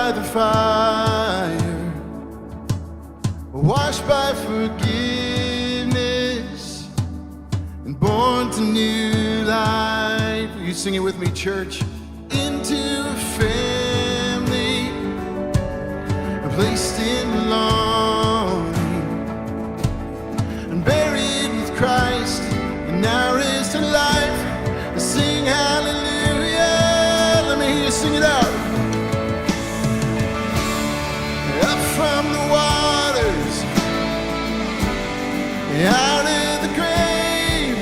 by the fire, washed by forgiveness, and born to new life. Will you sing it with me, church? Into a family, placed in belonging, and buried with Christ, and now raised to life. Sing hallelujah. Let me hear you sing it out. Up from the waters, out of the grave,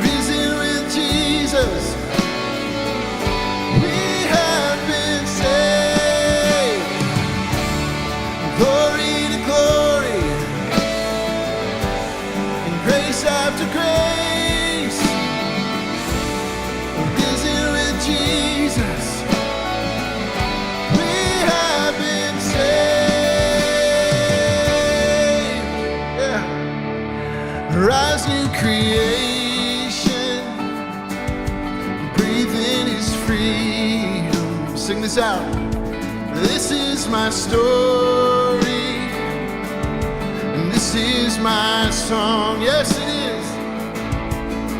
risen with Jesus, we have been saved. Glory to glory, and grace after grace, risen with Jesus. Rise, new creation, breathe in His freedom. Sing this out. This is my story, and this is my song. Yes, it is.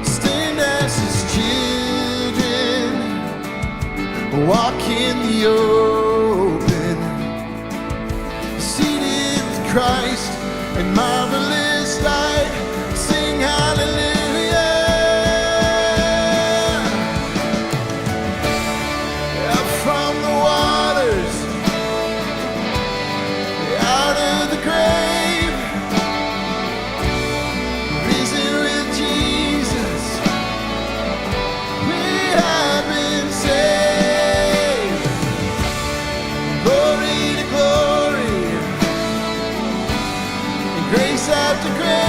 Stand as His children, walk in the open, seated with Christ in marvelous light. Sing hallelujah. Up from the waters, out of the grave, risen with Jesus, we have been saved. Glory to glory, and grace after grace.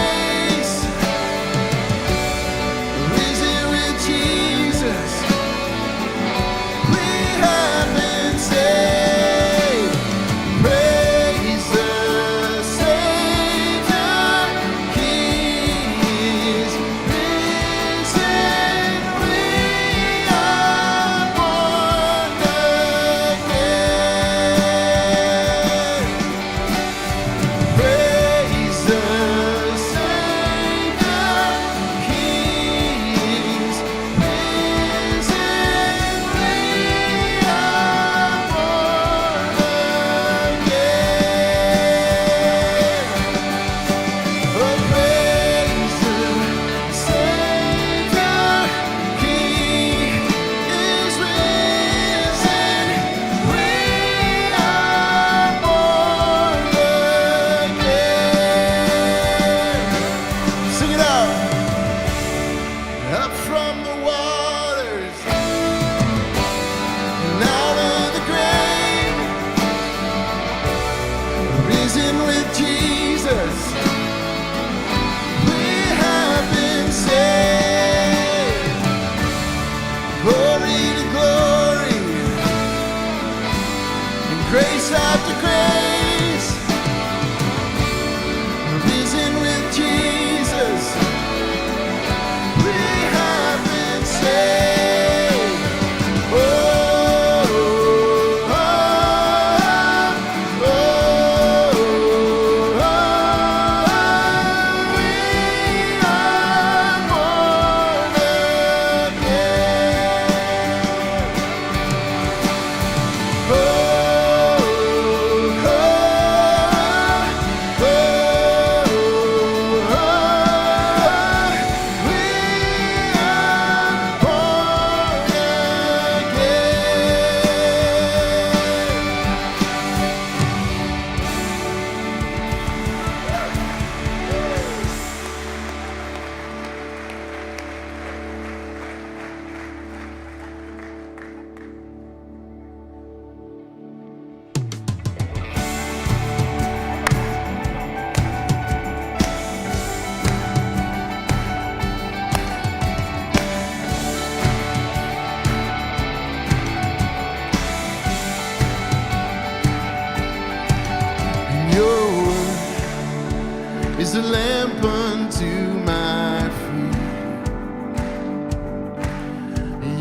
is a lamp unto my feet.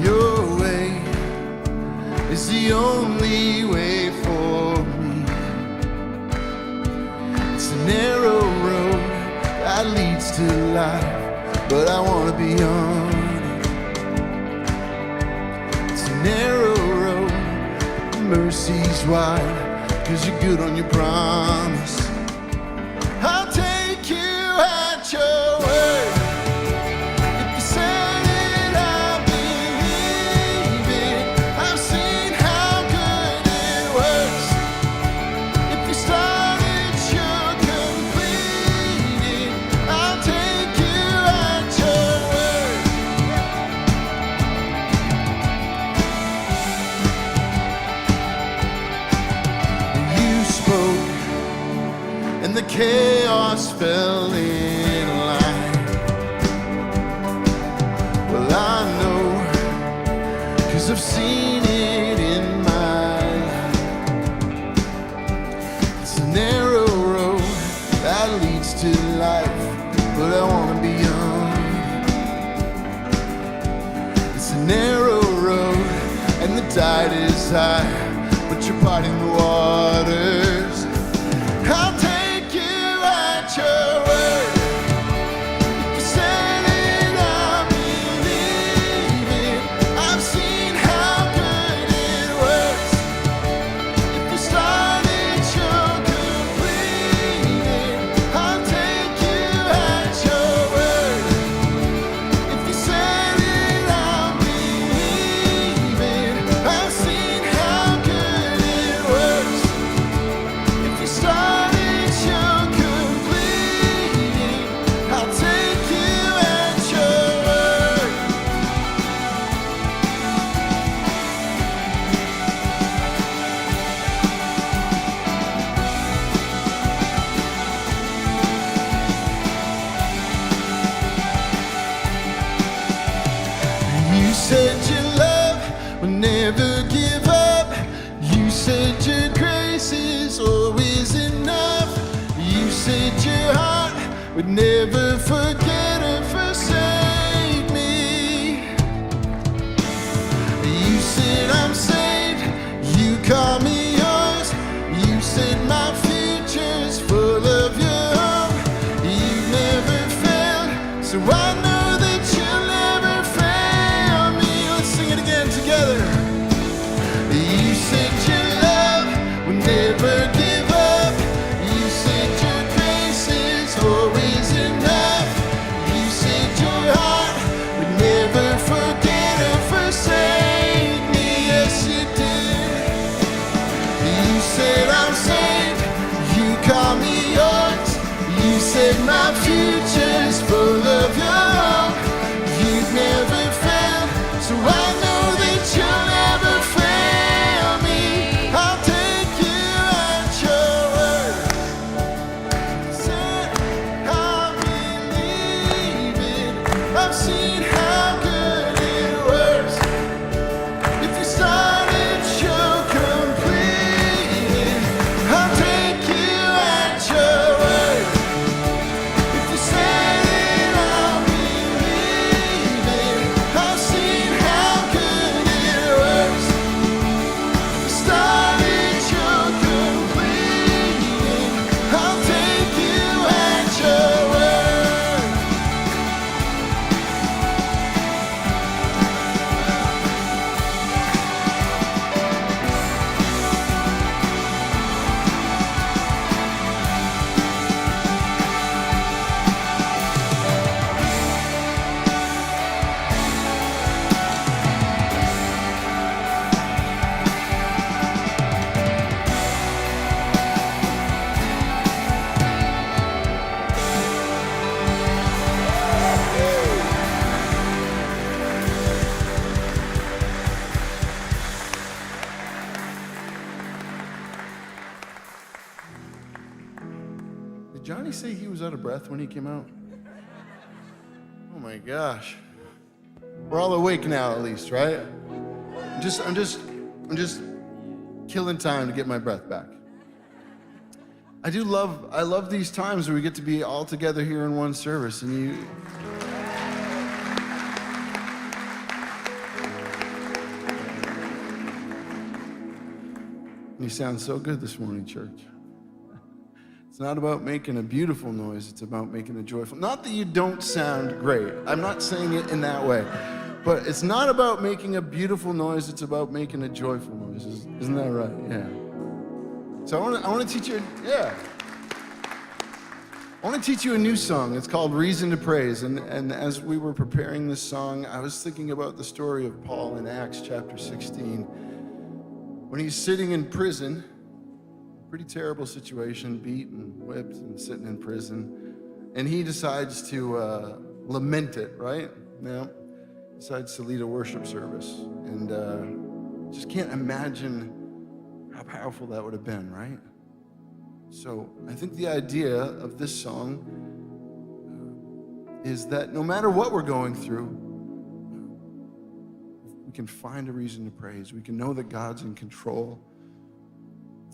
Your way is the only freeway for me. It's a narrow road that leads to life, but I want to be on it. It's a narrow road, mercy's wide, 'cause you're good on your promise. I'll take you at your word. If you said it, I believe it. I've seen how good it works. If you started, you'll complete it. I'll take you at your word. You spoke, and the chaos fell in line. Well, I know, 'cause I've seen it in my life. It's a narrow road that leads to life, but I want to be on it. It's a narrow road, and the tide is high, but you're parting the waters. I'll take you at your word. If you said it, I believe it. I've seen how good it works. If you started, you'll complete it. I'll take you at your word. If you said it, I believe it. I've seen how good it works. If you started, you'll complete it. I'll take you at your word. You said your love would never give up. You said your grace is always enough. You said your heart would never forget or forsake me. You said I'm saved. You call me yours. You said my future's full of your hope. You never failed, so I know that you'll never fail me. Let's sing it again together. You said your love would never give up. You said your grace is always enough. You said your heart would never forget or forsake me. Yes, you did. You said I'm saved. You call me yours. You said my future's full of your hope. You've never failed, so I know that you'll never fail me. I'll take you at your word. Said I believe it. I've seen how good it works. If you started, you'll complete it. I'll take you at your word. If you said it, I'll believe it. I've seen how good it works. If you started, you'll complete it. I'll take you at your word. Did Johnny say he was out of breath when he came out? Oh my gosh. We're all awake now, at least, right? I'm just killing time to get my breath back. I love these times where we get to be all together here in one service, and you. You sound so good this morning, church. It's not about making a beautiful noise, it's about making a joyful. Not that you don't sound great. I'm not saying it in that way. But it's not about making a beautiful noise, it's about making a joyful noise. Isn't that right? Yeah. So I want to teach you, I want to teach you a new song. It's called Reason to Praise. And as we were preparing this song, I was thinking about the story of Paul in Acts chapter 16. When he's sitting in prison, pretty terrible situation, beaten, whipped, and sitting in prison. And he decides to lament it, right? Now, decides to lead a worship service. And just can't imagine how powerful that would have been, right? So I think the idea of this song is that no matter what we're going through, we can find a reason to praise. We can know that God's in control.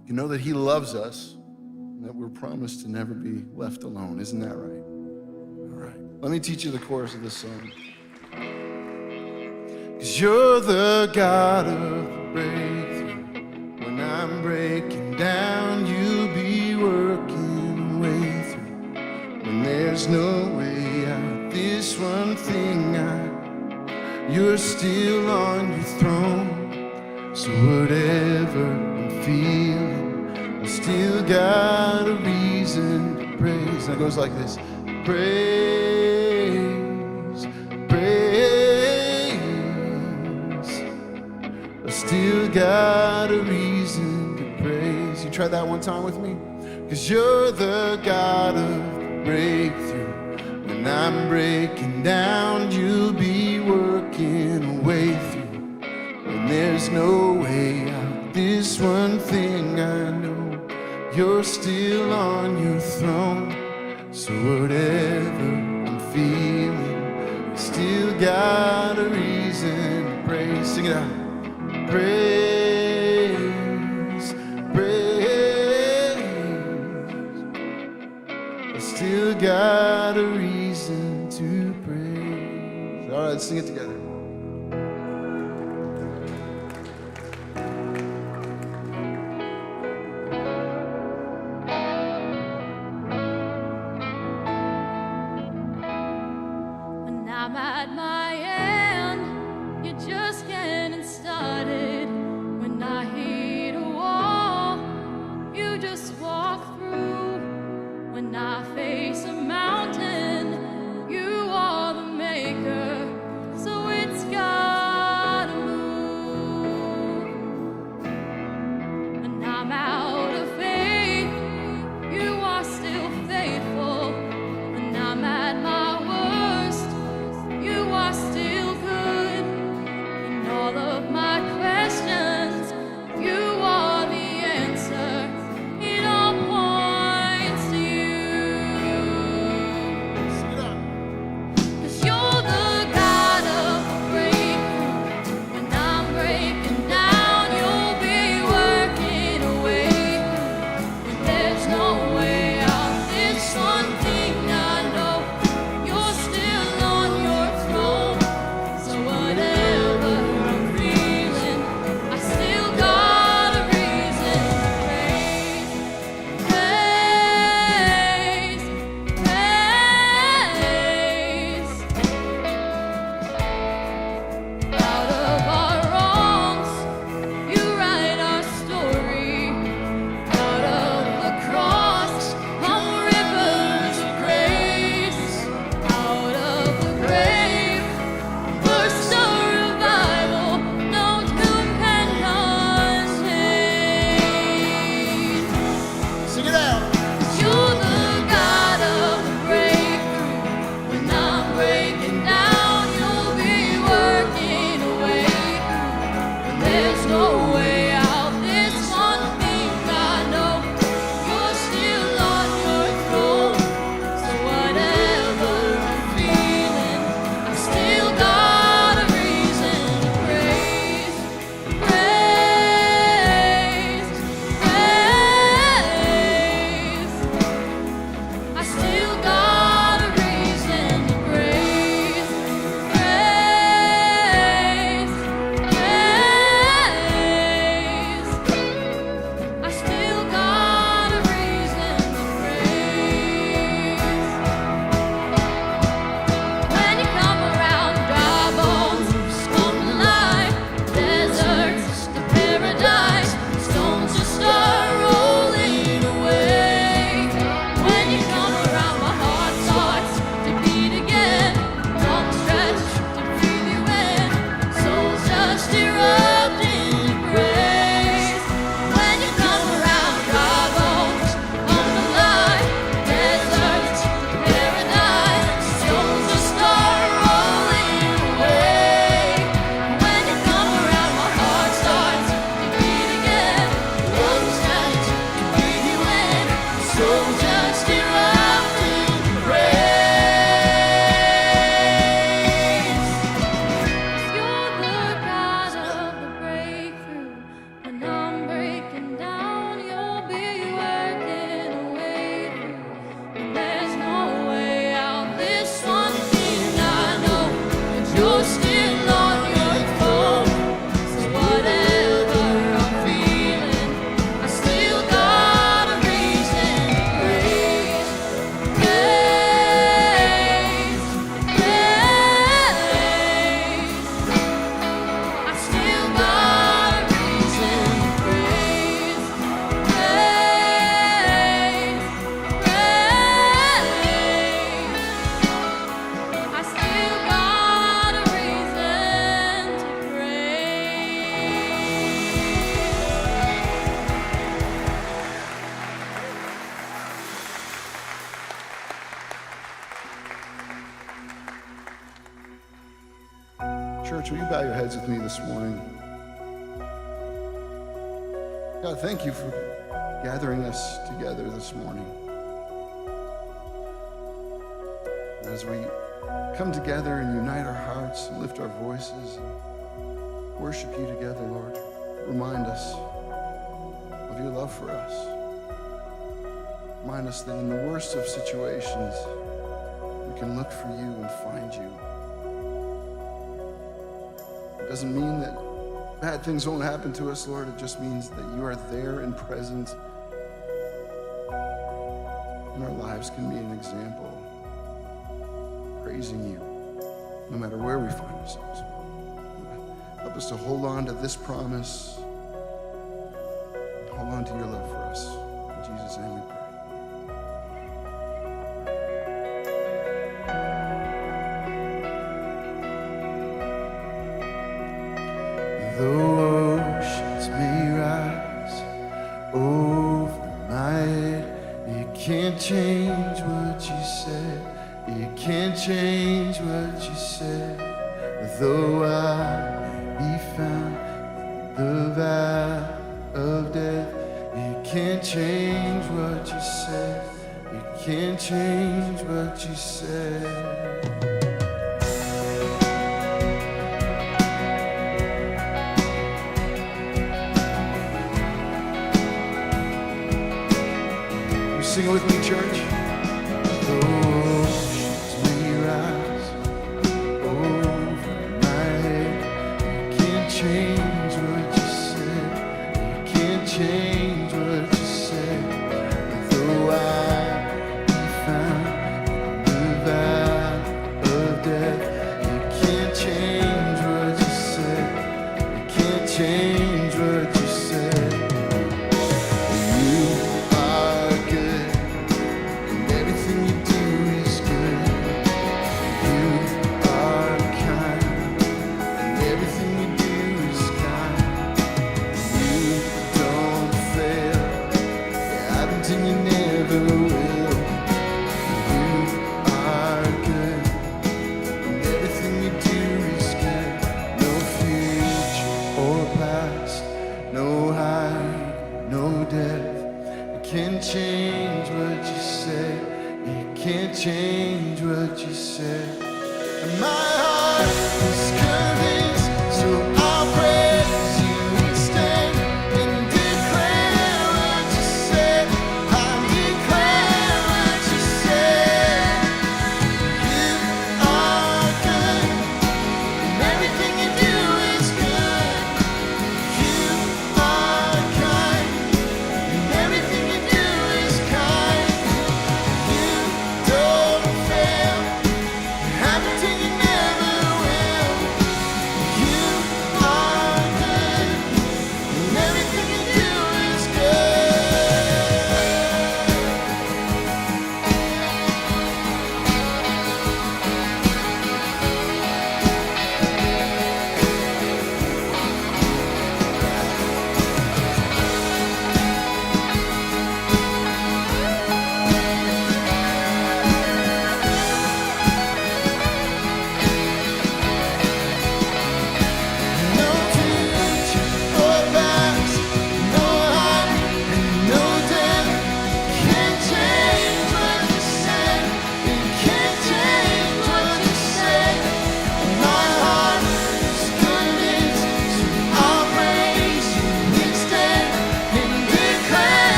We can know that he loves us, and that we're promised to never be left alone. Isn't that right? All right. Let me teach you the chorus of this song. 'Cause you're the God of the breakthrough. When I'm breaking down, you be working way through. When there's no way out, this one thing you're still on your throne. So whatever I'm feeling, I still got a reason to praise. And it goes like this. Praise, praise. I still got a reason to praise. You try that one time with me? 'Cause you're the God of the breakthrough. When I'm breaking down, you'll be working a way through. When there's no way out, this one thing I know, you're still on your throne. So whatever I'm feeling, I still got a reason to praise. Sing it out. Praise, praise. I still got a reason to praise. All right, let's sing it together. When I'm at my end, you're just getting started. When I hit a wall, you just walk through. When I face a mountain, you are the maker. So it's Church, will you bow your heads with me this morning? God, thank you for gathering us together this morning. As we come together and unite our hearts and lift our voices and worship you together, Lord, remind us of your love for us. Remind us that in the worst of situations, we can look for you and find you. It doesn't mean that bad things won't happen to us, Lord. It just means that you are there and present, and our lives can be an example, praising you, no matter where we find ourselves. Help us to hold on to this promise, and hold on to your love for us. In Jesus' name we pray. The oceans may rise over my head. You can't change what you said. You can't change what you said. Though I be found in the valley of death, you can't change what you said. You can't change what you said. Sing it with me, church. The oceans may rise over my head. You can't change what you said. You can't change what you said. Though I be found in the valley of death, you can't change what you said. You can't change what you said. Change what you said. And my heart is convinced, so I'll praise you and stand and declare what you said. I'll declare what you said. You are good, and everything you do is good. You are kind, and everything you do is kind. You don't fail, haven't you never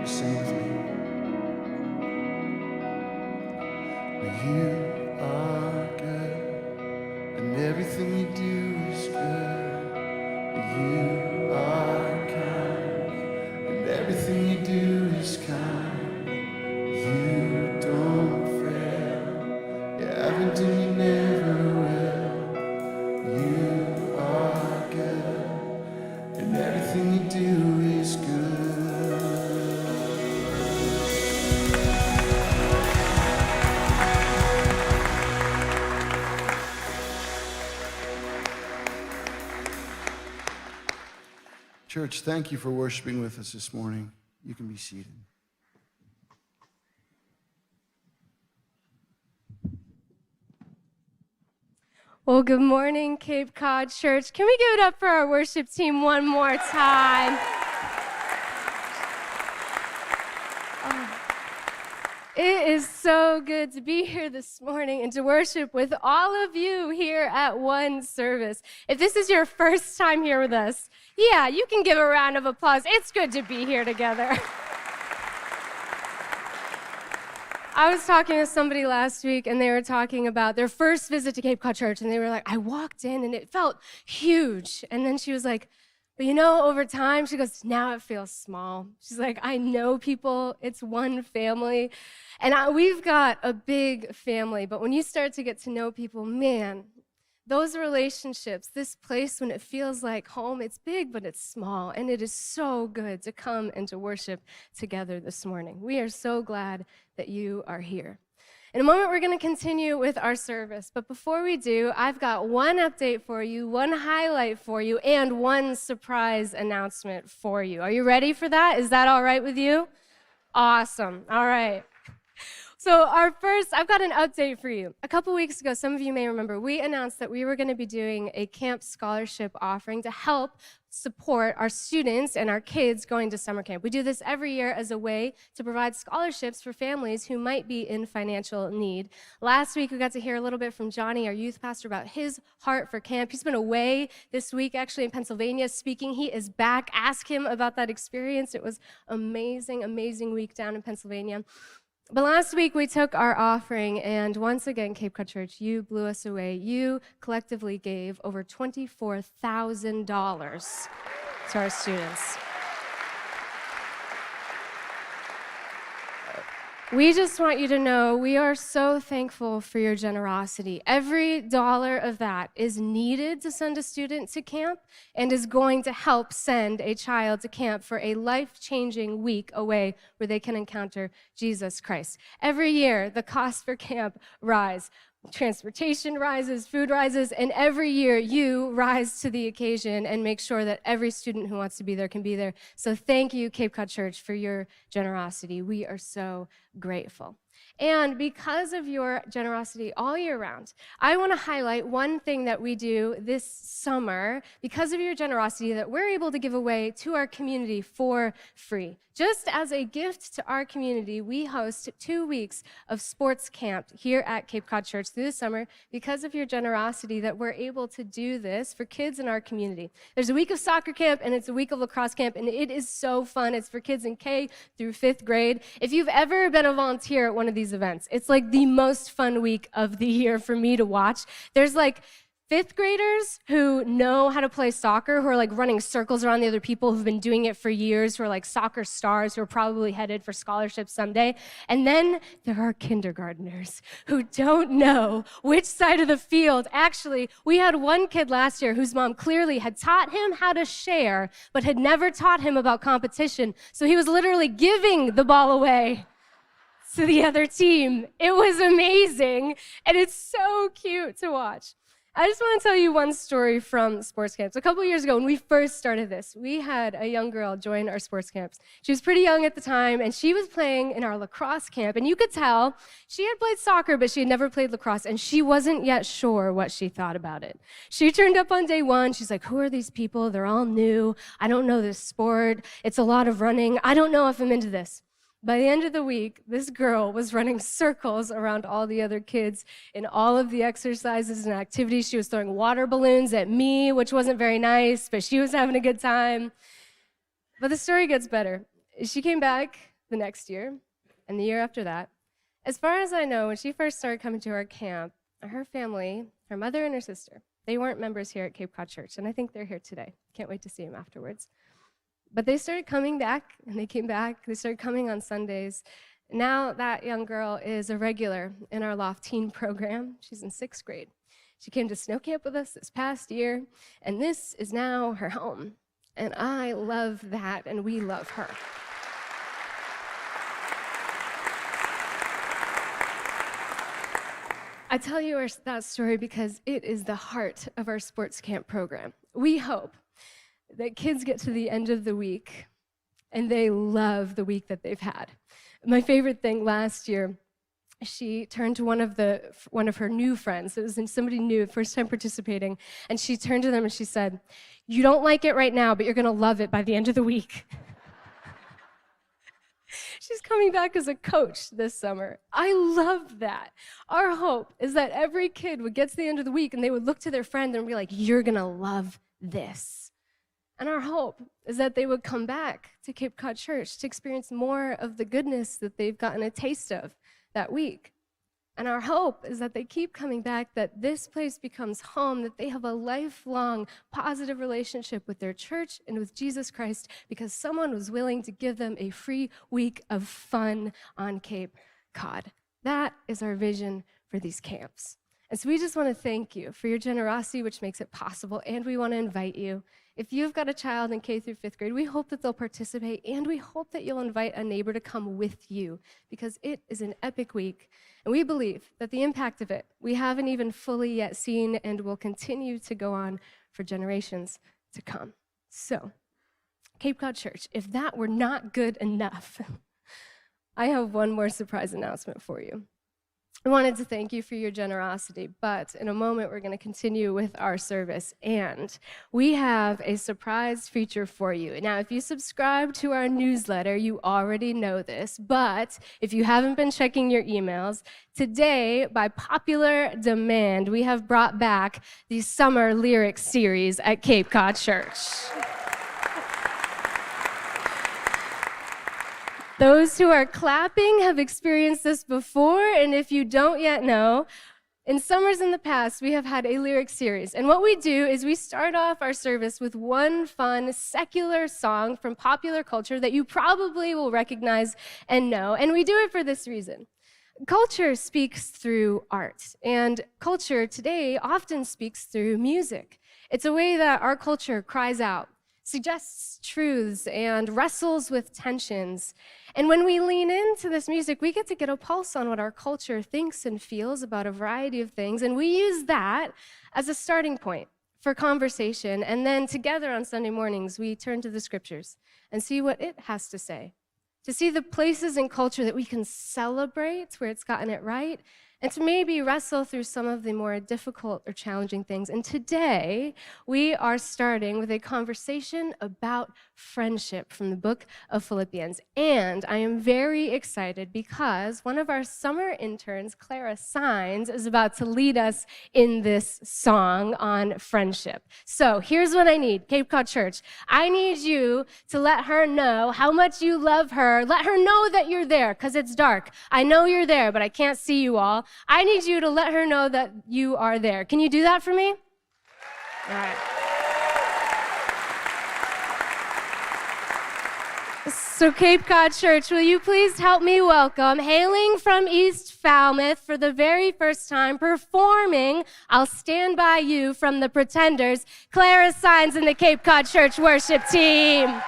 Sing with me. You are good, and everything you do is good. You are kind, and everything you do is kind. You don't fail. You haven't and you never will. You are good, and everything you do is good. Church, thank you for worshiping with us this morning. You can be seated. Well, good morning, Cape Cod Church. Can we give it up for our worship team one more time? It is so good to be here this morning and to worship with all of you here at one service. If this is your first time here with us, yeah, you can give a round of applause. It's good to be here together. I was talking to somebody last week, and they were talking about their first visit to Cape Cod Church, and they were like, I walked in, and it felt huge. And then she was like, but you know, over time, she goes, now it feels small. She's like, I know people. It's one family. And we've got a big family, but when you start to get to know people, man, those relationships, this place, when it feels like home, it's big, but it's small. And it is so good to come and to worship together this morning. We are so glad that you are here. In a moment, we're going to continue with our service. But before we do, I've got one update for you, one highlight for you, and one surprise announcement for you. Are you ready for that? Is that all right with you? Awesome. All right. So I've got an update for you. A couple weeks ago, some of you may remember, we announced that we were going to be doing a camp scholarship offering to help support our students and our kids going to summer camp. We do this every year as a way to provide scholarships for families who might be in financial need. Last week, we got to hear a little bit from Johnny, our youth pastor, about his heart for camp. He's been away this week, actually, in Pennsylvania speaking. He is back. Ask him about that experience. It was amazing, amazing week down in Pennsylvania. But last week, we took our offering, and once again, Cape Cod Church, you blew us away. You collectively gave over $24,000 to our students. We just want you to know we are so thankful for your generosity. Every dollar of that is needed to send a student to camp and is going to help send a child to camp for a life-changing week away where they can encounter Jesus Christ. Every year, the costs for camp rise. Transportation rises, food rises, and every year you rise to the occasion and make sure that every student who wants to be there can be there. So thank you, Cape Cod Church, for your generosity. We are so grateful. And because of your generosity all year round, I want to highlight one thing that we do this summer, because of your generosity, that we're able to give away to our community for free. Just as a gift to our community, we host 2 weeks of sports camp here at Cape Cod Church through the summer because of your generosity that we're able to do this for kids in our community. There's a week of soccer camp, and it's a week of lacrosse camp, and it is so fun. It's for kids in K through 5th grade. If you've ever been a volunteer at one of these events, it's like the most fun week of the year for me to watch. There's like 5th graders who know how to play soccer, who are like running circles around the other people who've been doing it for years, who are like soccer stars, who are probably headed for scholarships someday. And then there are kindergartners who don't know which side of the field. Actually, we had one kid last year whose mom clearly had taught him how to share, but had never taught him about competition. So he was literally giving the ball away to the other team. It was amazing, and it's so cute to watch. I just want to tell you one story from sports camps. A couple years ago, when we first started this, we had a young girl join our sports camps. She was pretty young at the time, and she was playing in our lacrosse camp. And you could tell she had played soccer, but she had never played lacrosse, and she wasn't yet sure what she thought about it. She turned up on day one. She's like, who are these people? They're all new. I don't know this sport. It's a lot of running. I don't know if I'm into this. By the end of the week, this girl was running circles around all the other kids in all of the exercises and activities. She was throwing water balloons at me, which wasn't very nice, but she was having a good time. But the story gets better. She came back the next year, and the year after that. As far as I know, when she first started coming to our camp, her family, her mother and her sister, they weren't members here at Cape Cod Church, and I think they're here today. Can't wait to see them afterwards. But they started coming back, and they came back. They started coming on Sundays. Now that young girl is a regular in our Loft Teen program. She's in 6th grade. She came to snow camp with us this past year, and this is now her home. And I love that, and we love her. I tell you that story because it is the heart of our sports camp program. We hope that kids get to the end of the week and they love the week that they've had. My favorite thing last year, she turned to one of her new friends. It was somebody new, first time participating, and she turned to them and she said, "You don't like it right now, but you're gonna love it by the end of the week." She's coming back as a coach this summer. I love that. Our hope is that every kid would get to the end of the week and they would look to their friend and be like, "You're gonna love this." And our hope is that they would come back to Cape Cod Church to experience more of the goodness that they've gotten a taste of that week. And our hope is that they keep coming back, that this place becomes home, that they have a lifelong positive relationship with their church and with Jesus Christ because someone was willing to give them a free week of fun on Cape Cod. That is our vision for these camps. And so we just want to thank you for your generosity, which makes it possible, and we want to invite you. If you've got a child in K through 5th grade, we hope that they'll participate, and we hope that you'll invite a neighbor to come with you, because it is an epic week, and we believe that the impact of it we haven't even fully yet seen and will continue to go on for generations to come. So, Cape Cod Church, if that were not good enough, I have one more surprise announcement for you. I wanted to thank you for your generosity, but in a moment we're going to continue with our service, and we have a surprise feature for you. Now, if you subscribe to our newsletter, you already know this, but if you haven't been checking your emails, today, by popular demand, we have brought back the Summer Lyrics series at Cape Cod Church. Those who are clapping have experienced this before, and if you don't yet know, in summers in the past, we have had a lyric series. And what we do is we start off our service with one fun secular song from popular culture that you probably will recognize and know. And we do it for this reason. Culture speaks through art, and culture today often speaks through music. It's a way that our culture cries out, suggests truths, and wrestles with tensions. And when we lean into this music, we get to get a pulse on what our culture thinks and feels about a variety of things, and we use that as a starting point for conversation. And then together on Sunday mornings, we turn to the scriptures and see what it has to say, to see the places in culture that we can celebrate where it's gotten it right, and to maybe wrestle through some of the more difficult or challenging things. And today, we are starting with a conversation about friendship from the book of Philippians. And I am very excited because one of our summer interns, Clara Sines, is about to lead us in this song on friendship. So here's what I need, Cape Cod Church. I need you to let her know how much you love her. Let her know that you're there, because it's dark. I know you're there, but I can't see you all. I need you to let her know that you are there. Can you do that for me? All right. So Cape Cod Church, will you please help me welcome, hailing from East Falmouth for the very first time, performing I'll Stand By You from the Pretenders, Clara Sines and the Cape Cod Church worship team.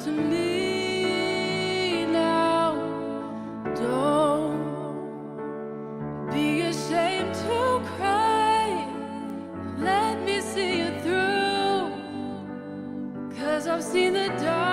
To me now, don't be ashamed to cry. Let me see you through, 'cause I've seen the dark.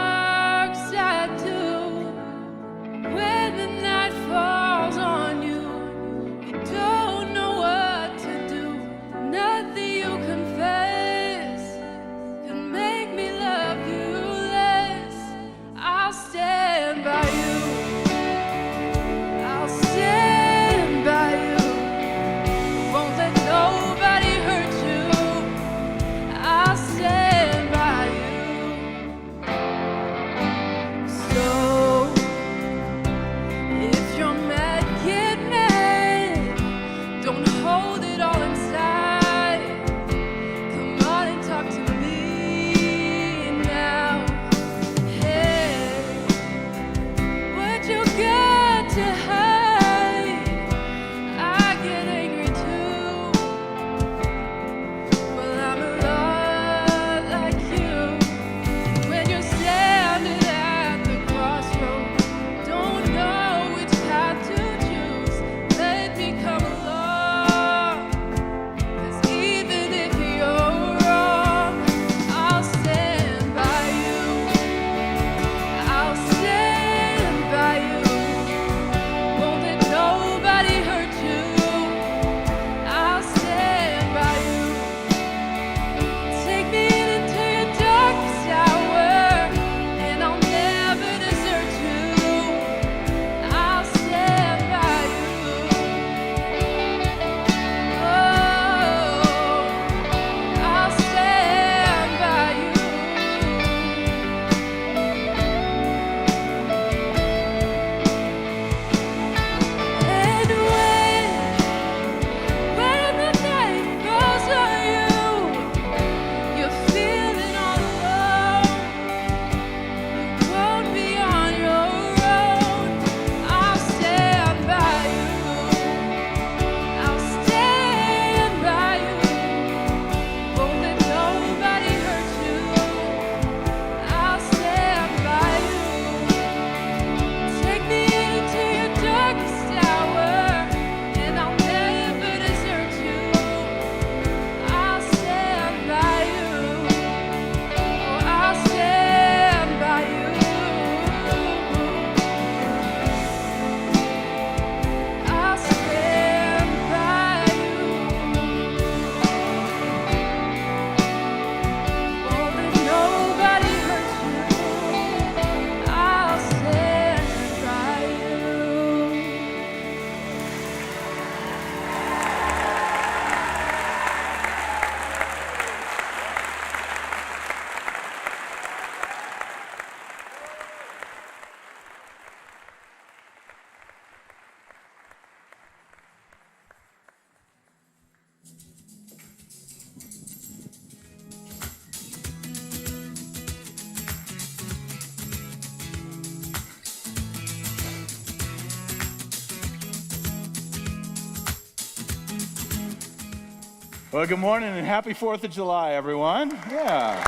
Well, good morning and happy 4th of July, everyone. Yeah.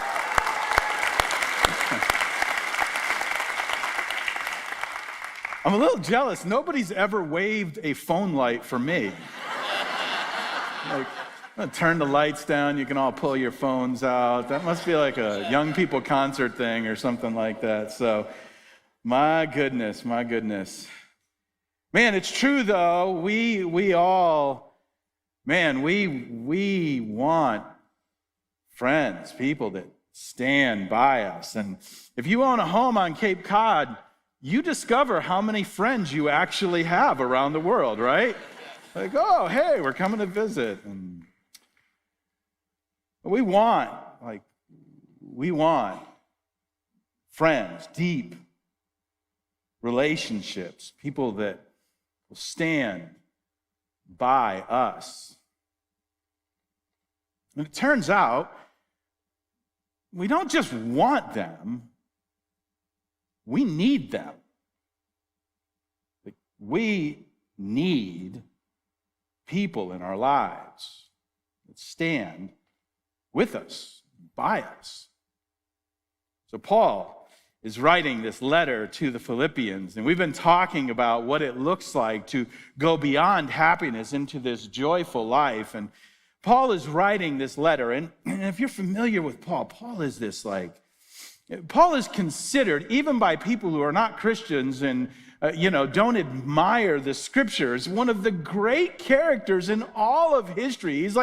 I'm a little jealous. Nobody's ever waved a phone light for me. Like, I'm gonna turn the lights down. You can all pull your phones out. That must be like a young people concert thing or something like that. So, my goodness. Man, it's true though. We all, man, we want friends, people that stand by us. And if you own a home on Cape Cod, you discover how many friends you actually have around the world, right? Like, oh, hey, we're coming to visit. And we want friends, deep relationships, people that will stand by us. And it turns out, we don't just want them, we need them. We need people in our lives that stand with us, by us. So Paul is writing this letter to the Philippians, and we've been talking about what it looks like to go beyond happiness into this joyful life. And Paul is writing this letter, and if you're familiar with Paul is this Paul is considered, even by people who are not Christians and don't admire the scriptures, one of the great characters in all of history. He's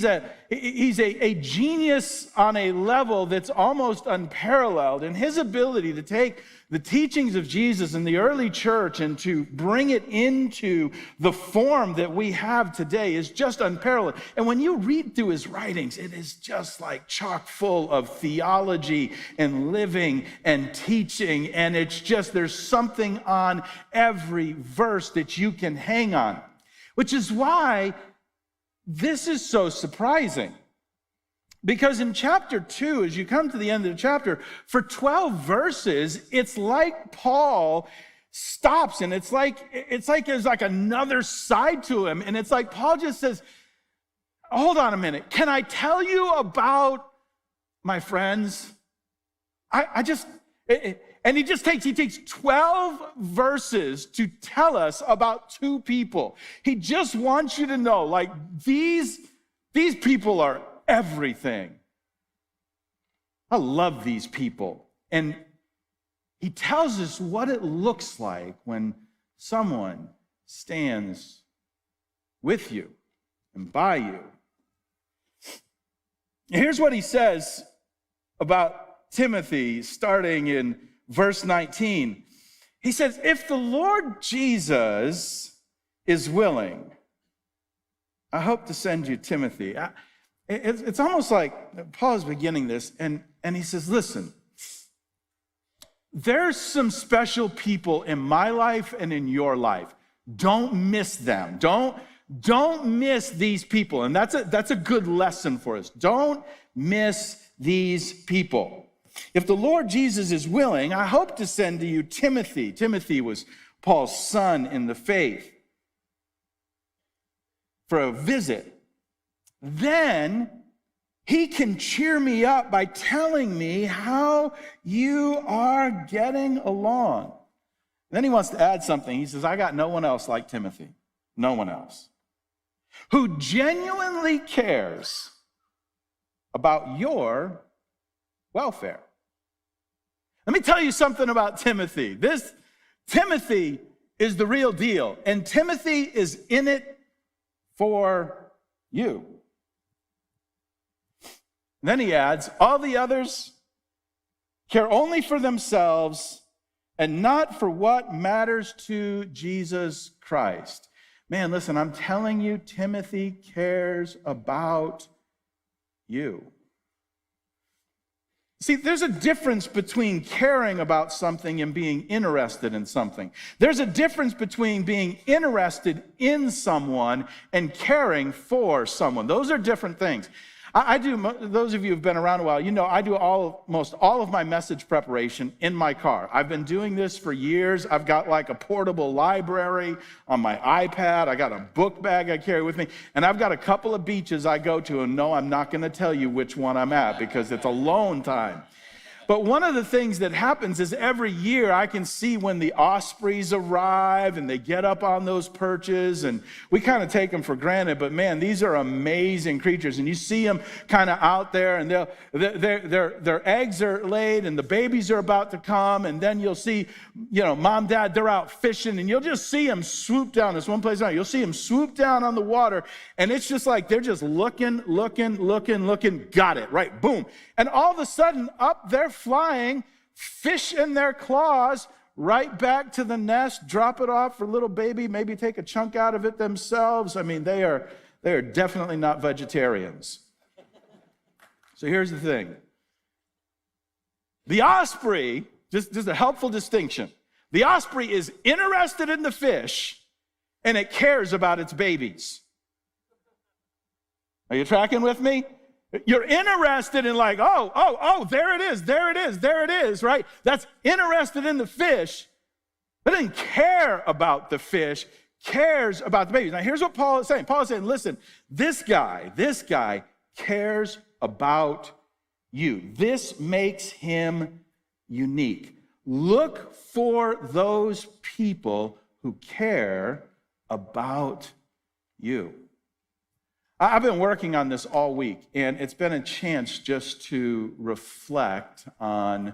a genius on a level that's almost unparalleled. And his ability to take the teachings of Jesus in the early church and to bring it into the form that we have today is just unparalleled. And when you read through his writings, it is just like chock full of theology and living and teaching. And it's just, there's something on every verse that you can hang on, which is why this is so surprising. Because in chapter 2, as you come to the end of the chapter, for 12 verses, it's like Paul stops, and it's like there's like another side to him. And it's like Paul just says, hold on a minute. Can I tell you about my friends? And he takes 12 verses to tell us about two people. He just wants you to know, like, these people are everything. I love these people. And he tells us what it looks like when someone stands with you and by you. Here's what he says about Timothy, starting in verse 19. He says, if the Lord Jesus is willing, I hope to send you Timothy. It's almost like Paul is beginning this, and he says, listen, there's some special people in my life and in your life. Don't miss them. Don't miss these people. And that's a good lesson for us. Don't miss these people. If the Lord Jesus is willing, I hope to send to you Timothy. Timothy was Paul's son in the faith, for a visit. Then he can cheer me up by telling me how you are getting along. Then he wants to add something. He says, I got no one else like Timothy. No one else. Who genuinely cares about your welfare. Let me tell you something about Timothy. Timothy is the real deal. And Timothy is in it for you. Then he adds, all the others care only for themselves and not for what matters to Jesus Christ. Man, listen, I'm telling you, Timothy cares about you. See, there's a difference between caring about something and being interested in something. There's a difference between being interested in someone and caring for someone. Those are different things. I do, those of you who've been around a while, you know I do almost all of my message preparation in my car. I've been doing this for years. I've got like a portable library on my iPad. I got a book bag I carry with me. And I've got a couple of beaches I go to, and no, I'm not going to tell you which one I'm at because it's alone time. But one of the things that happens is every year I can see when the ospreys arrive and they get up on those perches, and we kind of take them for granted, but man, these are amazing creatures. And you see them kind of out there, and their eggs are laid and the babies are about to come, and then you'll see, mom, dad, they're out fishing, and you'll just see them swoop down. There's one place you'll see them swoop down on the water, and it's just like they're just looking, got it, right, boom. And all of a sudden, up they're flying, fish in their claws, right back to the nest, drop it off for little baby, maybe take a chunk out of it themselves. I mean, they are definitely not vegetarians. So here's the thing. The osprey, just a helpful distinction, the osprey is interested in the fish, and it cares about its babies. Are you tracking with me? You're interested in like, oh, there it is, right? That's interested in the fish, but doesn't care about the fish, cares about the babies. Now, here's what Paul is saying. Paul is saying, listen, this guy cares about you. This makes him unique. Look for those people who care about you. I've been working on this all week, and it's been a chance just to reflect on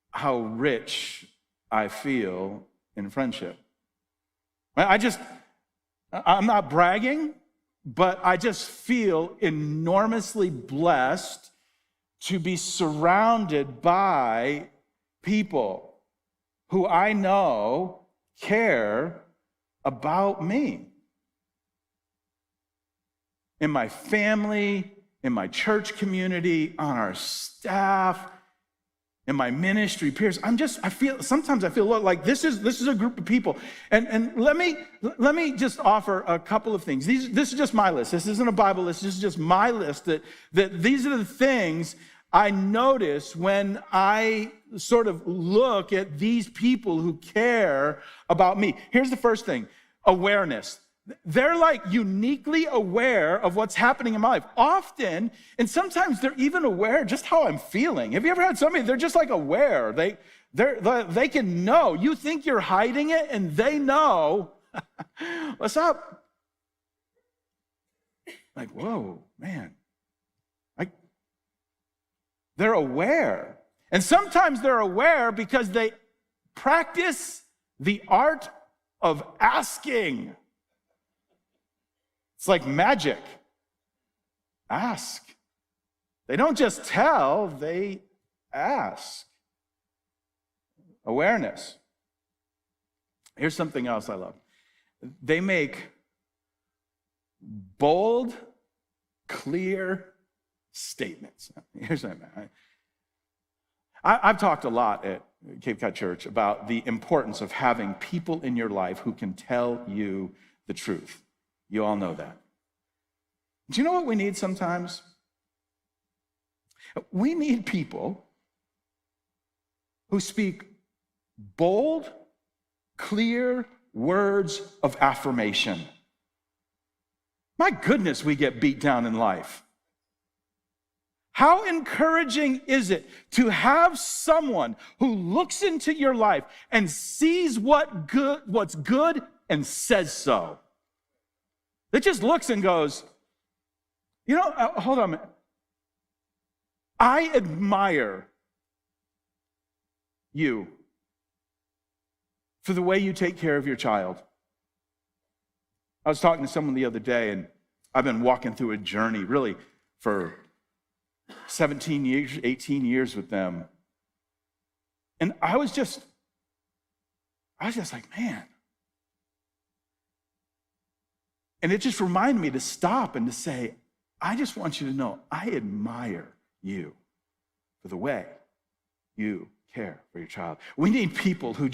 how rich I feel in friendship. I'm not bragging, but I just feel enormously blessed to be surrounded by people who I know care about me. In my family, in my church community, on our staff, in my ministry peers, sometimes I feel like this is a group of people. And let me just offer a couple of things. This is just my list. This isn't a Bible list. This is just my list that these are the things I notice when I sort of look at these people who care about me. Here's the first thing, awareness. They're like uniquely aware of what's happening in my life. Often, and sometimes they're even aware just how I'm feeling. Have you ever had somebody, they're just like aware. They can know. You think you're hiding it, and they know. What's up? Like, whoa, man. They're aware. And sometimes they're aware because they practice the art of asking. It's like magic. Ask. They don't just tell, they ask. Awareness. Here's something else I love. They make bold, clear statements. Here's what I've talked a lot at Cape Cod Church about the importance of having people in your life who can tell you the truth. You all know that. Do you know what we need sometimes? We need people who speak bold, clear words of affirmation. My goodness, we get beat down in life. How encouraging is it to have someone who looks into your life and sees what's good and says so? That just looks and goes, hold on a minute. I admire you for the way you take care of your child. I was talking to someone the other day, and I've been walking through a journey really for 17 years, 18 years with them. And I was just like, man. And it just reminded me to stop and to say, I just want you to know, I admire you for the way you care for your child. We need people who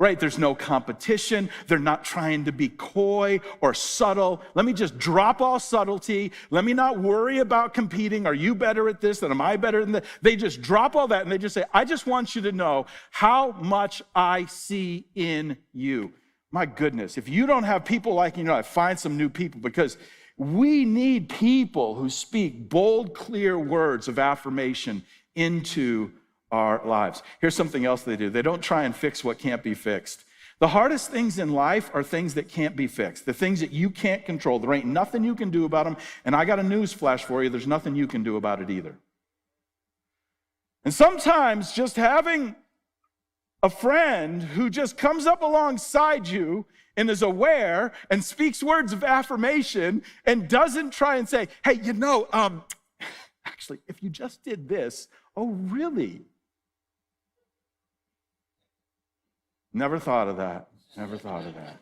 right? There's no competition. They're not trying to be coy or subtle. Let me just drop all subtlety. Let me not worry about competing. Are you better at this? Am I better than that? They just drop all that and they just say, I just want you to know how much I see in you. My goodness, if you don't have people like you, find some new people, because we need people who speak bold, clear words of affirmation into our lives. Here's something else they do. They don't try and fix what can't be fixed. The hardest things in life are things that can't be fixed, the things that you can't control. There ain't nothing you can do about them, and I got a news flash for you. There's nothing you can do about it either. And sometimes just having a friend who just comes up alongside you and is aware and speaks words of affirmation and doesn't try and say, hey, actually, if you just did this, oh, really? Never thought of that. Never thought of that.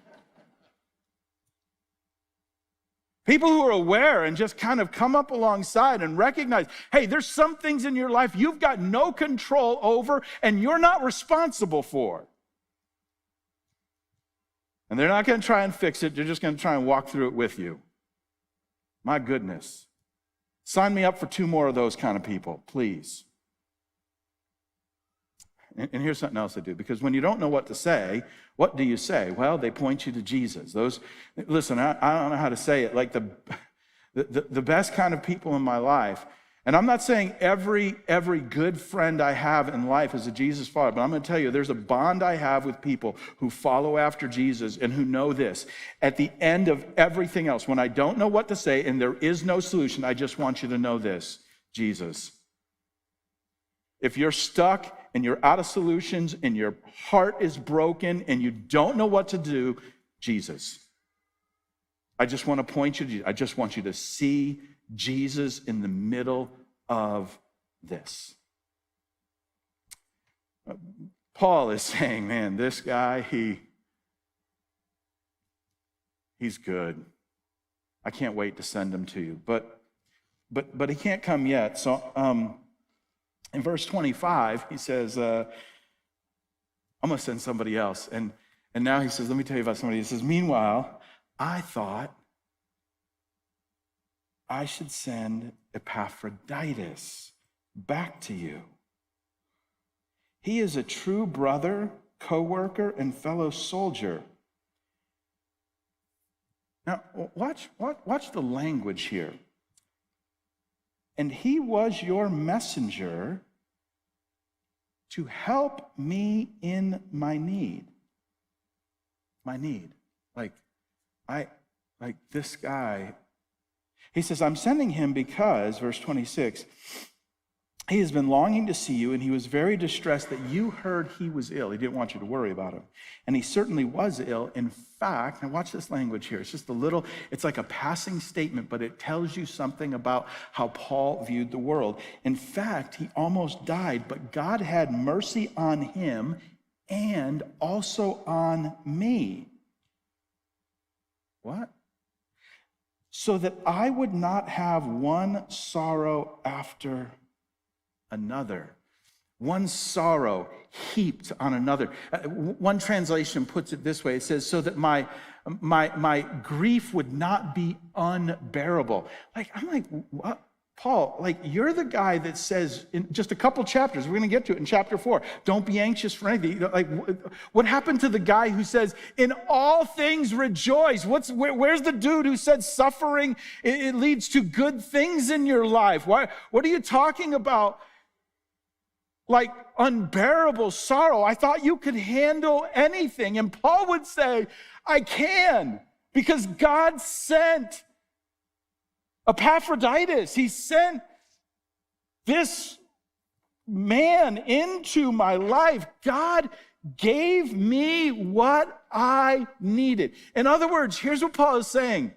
People who are aware and just kind of come up alongside and recognize, hey, there's some things in your life you've got no control over and you're not responsible for. And they're not going to try and fix it. They're just going to try and walk through it with you. My goodness. Sign me up for 2 more of those kind of people, please. And here's something else they do, because when you don't know what to say, what do you say? Well, they point you to Jesus. Listen, I don't know how to say it, like the best kind of people in my life. And I'm not saying every good friend I have in life is a Jesus follower, but I'm going to tell you, there's a bond I have with people who follow after Jesus and who know this. At the end of everything else, when I don't know what to say and there is no solution, I just want you to know this: Jesus. If you're stuck and you're out of solutions and your heart is broken and you don't know what to do, Jesus. I just want to point you to Jesus. I just want you to see Jesus in the middle of this. Paul is saying, man, this guy, he's good. I can't wait to send him to you. But he can't come yet. So in verse 25, he says, I'm going to send somebody else. And now he says, let me tell you about somebody. He says, meanwhile, I thought I should send Epaphroditus back to you. He is a true brother, co-worker, and fellow soldier. Now, watch the language here. And he was your messenger to help me in my need. My need. Like this guy. He says, I'm sending him because, verse 26, he has been longing to see you, and he was very distressed that you heard he was ill. He didn't want you to worry about him. And he certainly was ill. In fact, now watch this language here. It's just it's like a passing statement, but it tells you something about how Paul viewed the world. In fact, he almost died, but God had mercy on him and also on me. What? So that I would not have one sorrow after another. One sorrow heaped on another. One translation puts it this way. It says, so that my grief would not be unbearable. I'm like, what? Paul, you're the guy that says in just a couple chapters, we're going to get to it in chapter 4, don't be anxious for anything. What happened to the guy who says, in all things rejoice? Where's the dude who said suffering, it leads to good things in your life? What are you talking about? Unbearable sorrow. I thought you could handle anything. And Paul would say, I can, because God sent Epaphroditus. He sent this man into my life. God gave me what I needed. In other words, here's what Paul is saying.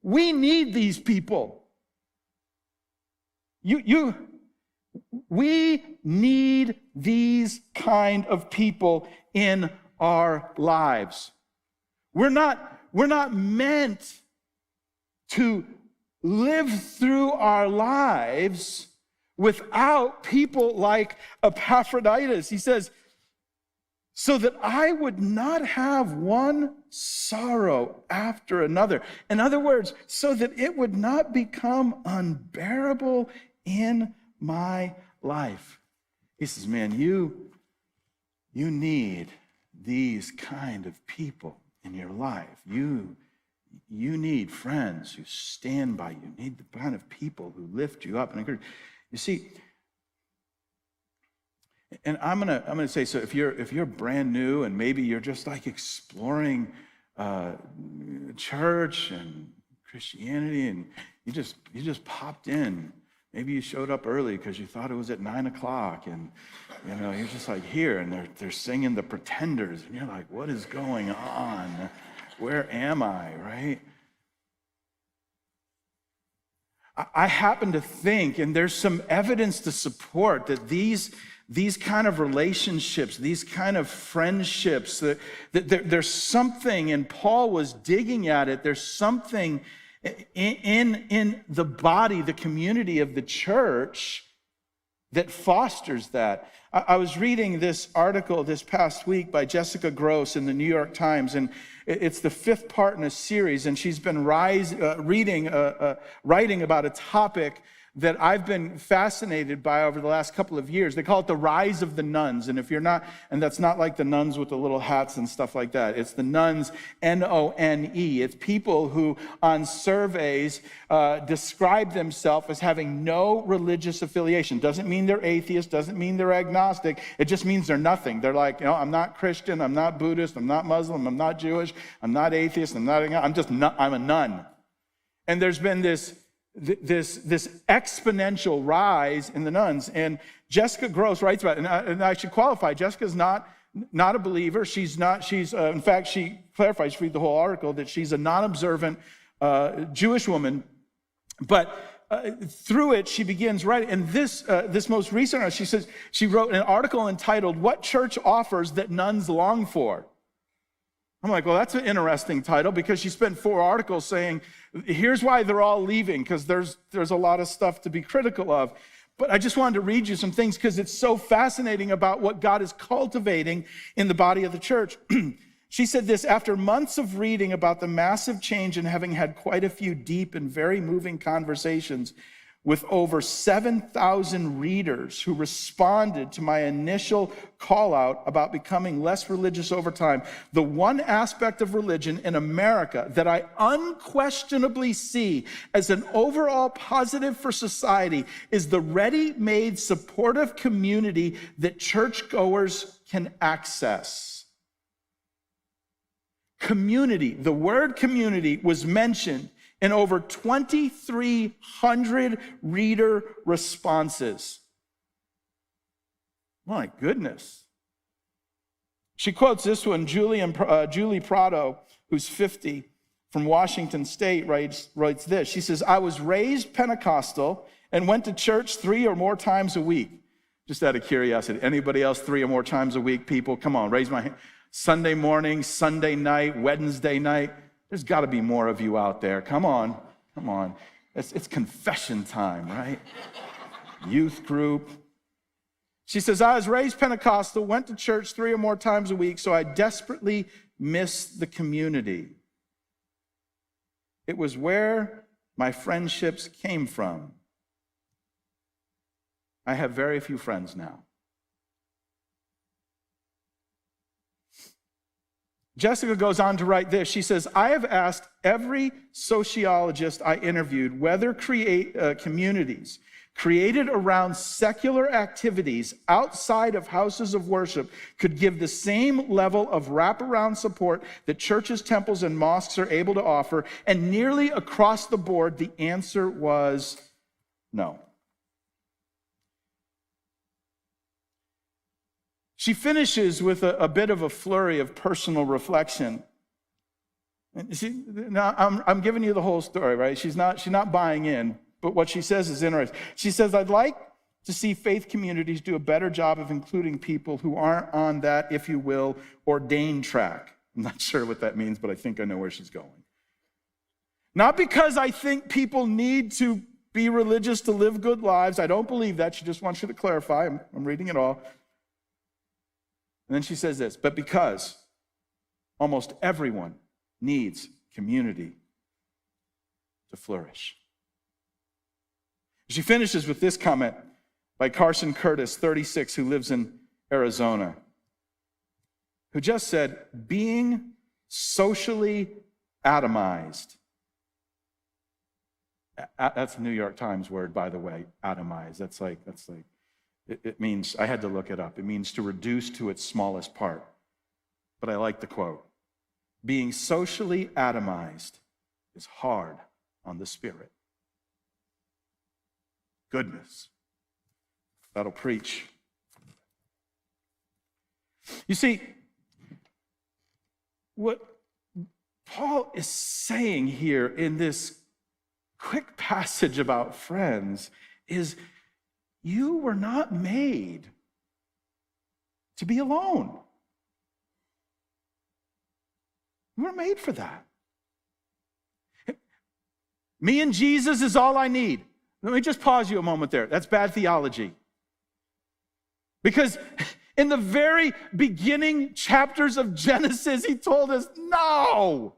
We need these people. We need these kind of people in our lives. We're not meant to live through our lives without people like Epaphroditus. He says, so that I would not have one sorrow after another. In other words, so that it would not become unbearable in my life. He says, man, you need these kind of people in your life. You need friends who stand by you. You need the kind of people who lift you up and encourage. You see, and I'm gonna say, so if you're brand new and maybe you're just like exploring church and Christianity, and you just popped in. Maybe you showed up early because you thought it was at 9 o'clock, and you're just like here, and they're singing the Pretenders, and you're like, what is going on? Where am I, right? I happen to think, and there's some evidence to support that these kind of relationships, these kind of friendships, that there's something, and Paul was digging at it, there's something in the body, the community of the church that fosters that. I was reading this article this past week by Jessica Gross in the New York Times, and it's the 5th part in a series, and she's been writing about a topic that I've been fascinated by over the last couple of years. They call it the rise of the nuns. And if you're not, and that's not like the nuns with the little hats and stuff like that. It's the nuns, N-O-N-E. It's people who on surveys describe themselves as having no religious affiliation. Doesn't mean they're atheist, doesn't mean they're agnostic. It just means they're nothing. They're like, I'm not Christian, I'm not Buddhist, I'm not Muslim, I'm not Jewish, I'm not atheist, I'm a nun. And there's been this exponential rise in the nuns. And Jessica Gross writes about it, and I should qualify, Jessica's not a believer. In fact, she clarifies, read the whole article, that she's a non-observant Jewish woman. But through it, she begins writing, and this most recent article, she says, she wrote an article entitled, "What Church Offers That Nuns Long For?" I'm like, well, that's an interesting title, because she spent 4 articles saying, here's why they're all leaving, because there's a lot of stuff to be critical of. But I just wanted to read you some things because it's so fascinating about what God is cultivating in the body of the church. She said this: after months of reading about the massive change and having had quite a few deep and very moving conversations with over 7,000 readers who responded to my initial call out about becoming less religious over time, the one aspect of religion in America that I unquestionably see as an overall positive for society is the ready-made supportive community that churchgoers can access. Community, the word community was mentioned in over 2,300 reader responses. My goodness. She quotes this one, Julie Prado, who's 50, from Washington State, writes this. She says, I was raised Pentecostal and went to church 3 or more times a week. Just out of curiosity, anybody else 3 or more times a week, people? Come on, raise my hand. Sunday morning, Sunday night, Wednesday night. There's got to be more of you out there. Come on. It's confession time, right? Youth group. She says, I was raised Pentecostal, went to church 3 or more times a week, so I desperately missed the community. It was where my friendships came from. I have very few friends now. Jessica goes on to write this. She says, I have asked every sociologist I interviewed whether communities created around secular activities outside of houses of worship could give the same level of wraparound support that churches, temples, and mosques are able to offer, and nearly across the board, the answer was no. She finishes with a bit of a flurry of personal reflection. Now, I'm giving you the whole story, right? She's not buying in, but what she says is interesting. She says, I'd like to see faith communities do a better job of including people who aren't on that, if you will, ordained track. I'm not sure what that means, but I think I know where she's going. Not because I think people need to be religious to live good lives. I don't believe that. She just wants you to clarify. I'm reading it all. And then she says this, but because almost everyone needs community to flourish. She finishes with this comment by Carson Curtis, 36, who lives in Arizona, who just said, being socially atomized. That's a New York Times word, by the way, atomized. It means, I had to look it up. It means to reduce to its smallest part. But I like the quote. Being socially atomized is hard on the spirit. Goodness. That'll preach. You see, what Paul is saying here in this quick passage about friends is you were not made to be alone. You weren't made for that. Me and Jesus is all I need. Let me just pause you a moment there. That's bad theology. Because in the very beginning chapters of Genesis, he told us, no,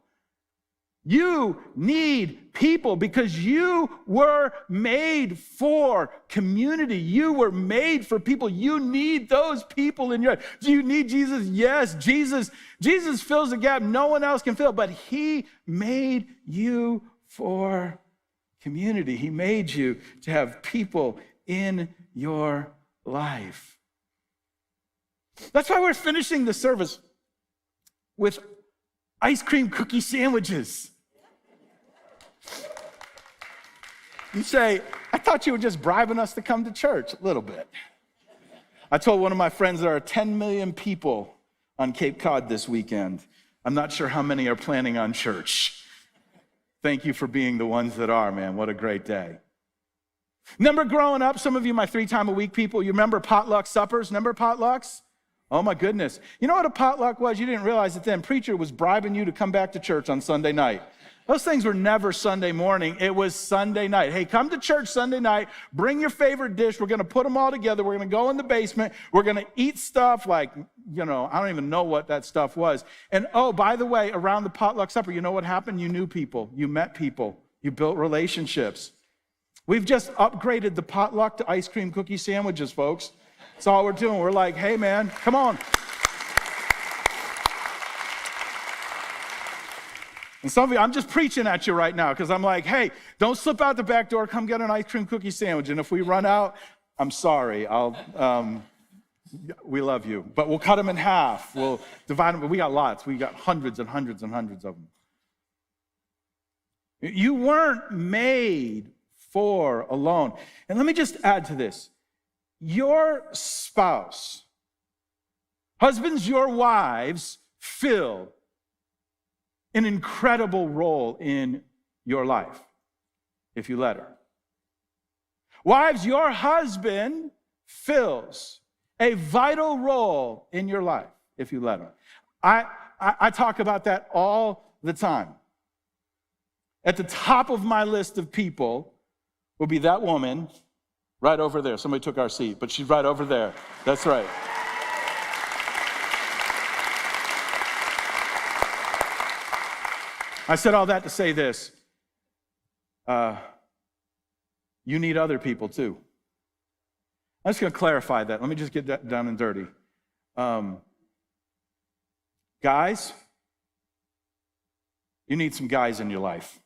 you need people because you were made for community. You were made for people. You need those people in your life. Do you need Jesus? Yes, Jesus fills the gap no one else can fill, but he made you for community. He made you to have people in your life. That's why we're finishing the service with ice cream cookie sandwiches. You say, I thought you were just bribing us to come to church. A little bit. I told one of my friends there are 10 million people on Cape Cod this weekend. I'm not sure how many are planning on church. Thank you for being the ones that are, man. What a great day. Remember growing up, some of you, my 3-time-a-week people, you remember potluck suppers? Remember potlucks? Oh my goodness. You know what a potluck was? You didn't realize it then. Preacher was bribing you to come back to church on Sunday night. Those things were never Sunday morning. It was Sunday night. Hey, come to church Sunday night. Bring your favorite dish. We're going to put them all together. We're going to go in the basement. We're going to eat stuff like, I don't even know what that stuff was. And oh, by the way, around the potluck supper, you know what happened? You knew people. You met people. You built relationships. We've just upgraded the potluck to ice cream cookie sandwiches, folks. That's all we're doing. We're like, hey, man, come on. And some of you, I'm just preaching at you right now because I'm like, hey, don't slip out the back door. Come get an ice cream cookie sandwich. And if we run out, I'm sorry. We love you. But we'll cut them in half. We'll divide them. But we got lots. We got hundreds and hundreds and hundreds of them. You weren't made for alone. And let me just add to this. Your spouse, husbands, your wives fill an incredible role in your life, if you let her. Wives, your husband fills a vital role in your life, if you let him. I talk about that all the time. At the top of my list of people will be that woman right over there. Somebody took our seat, but she's right over there. That's right. I said all that to say this. You need other people too. I'm just going to clarify that. Let me just get that down and dirty. Guys, you need some guys in your life.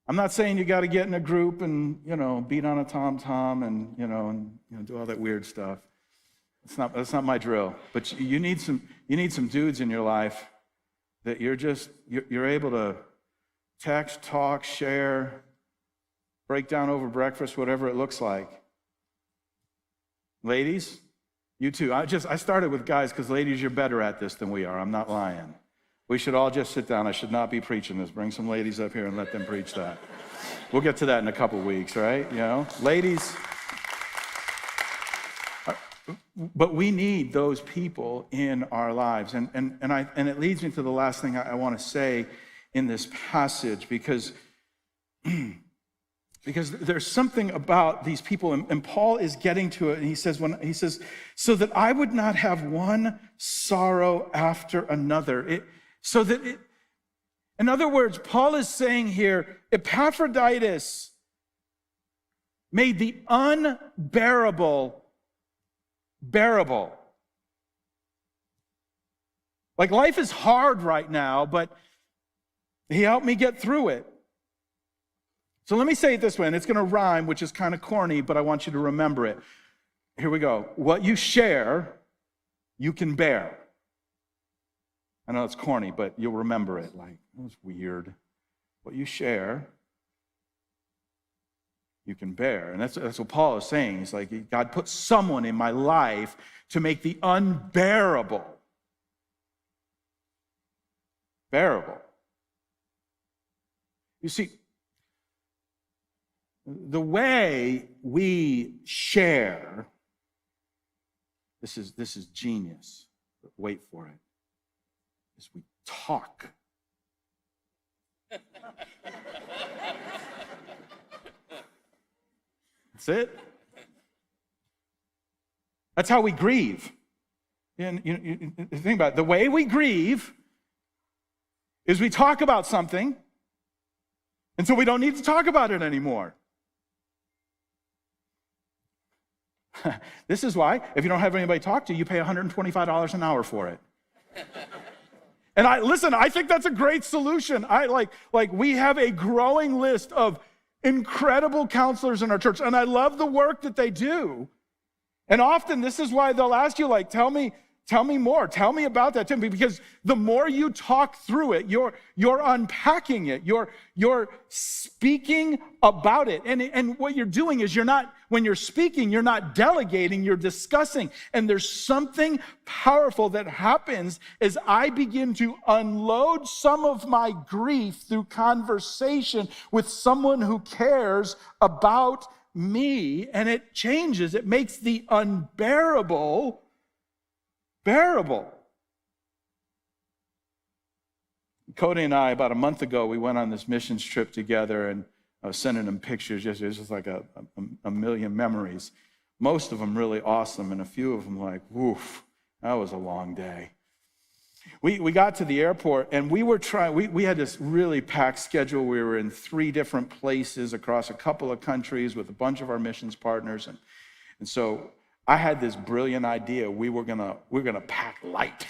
I'm not saying you got to get in a group and, beat on a tom-tom and do all that weird stuff. That's not my drill. But you need some dudes in your life that you're able to text, talk, share, break down over breakfast, whatever it looks like. Ladies, you too. I started with guys because ladies, you're better at this than we are. I'm not lying. We should all just sit down. I should not be preaching this. Bring some ladies up here and let them preach that. We'll get to that in a couple weeks, right? Ladies. But we need those people in our lives. And it leads me to the last thing I want to say in this passage, because Because there's something about these people, and Paul is getting to it, and he says, so that I would not have one sorrow after another. In other words, Paul is saying here, Epaphroditus made the unbearable bearable. Like, life is hard right now, but he helped me get through it. So let me say it this way, and it's going to rhyme, which is kind of corny, but I want you to remember it. Here we go. What you share, you can bear. I know it's corny, but you'll remember it. Like, that was weird. What you share, you can bear. And that's what Paul is saying. He's like, God put someone in my life to make the unbearable bearable. You see, the way we share, this is genius, but wait for it, is we talk. That's it. That's how we grieve. And you think about it. The way we grieve is we talk about something until we don't need to talk about it anymore. This is why, if you don't have anybody to talk to, you pay $125 an hour for it. And I think that's a great solution. We have a growing list of incredible counselors in our church, and I love the work that they do. And often this is why they'll ask you, like, tell me more. Tell me about that, Tim. Because the more you talk through it, you're unpacking it. You're speaking about it. And what you're doing is when you're speaking, you're not delegating, you're discussing. And there's something powerful that happens as I begin to unload some of my grief through conversation with someone who cares about me. And it changes. It makes the unbearable bearable. Cody and I, about a month ago, we went on this missions trip together, and I was sending him pictures yesterday. It was just like a million memories. Most of them really awesome, and a few of them like, woof, that was a long day. We got to the airport, and we had this really packed schedule. We were in 3 different places across a couple of countries with a bunch of our missions partners, and so I had this brilliant idea. We're gonna pack light.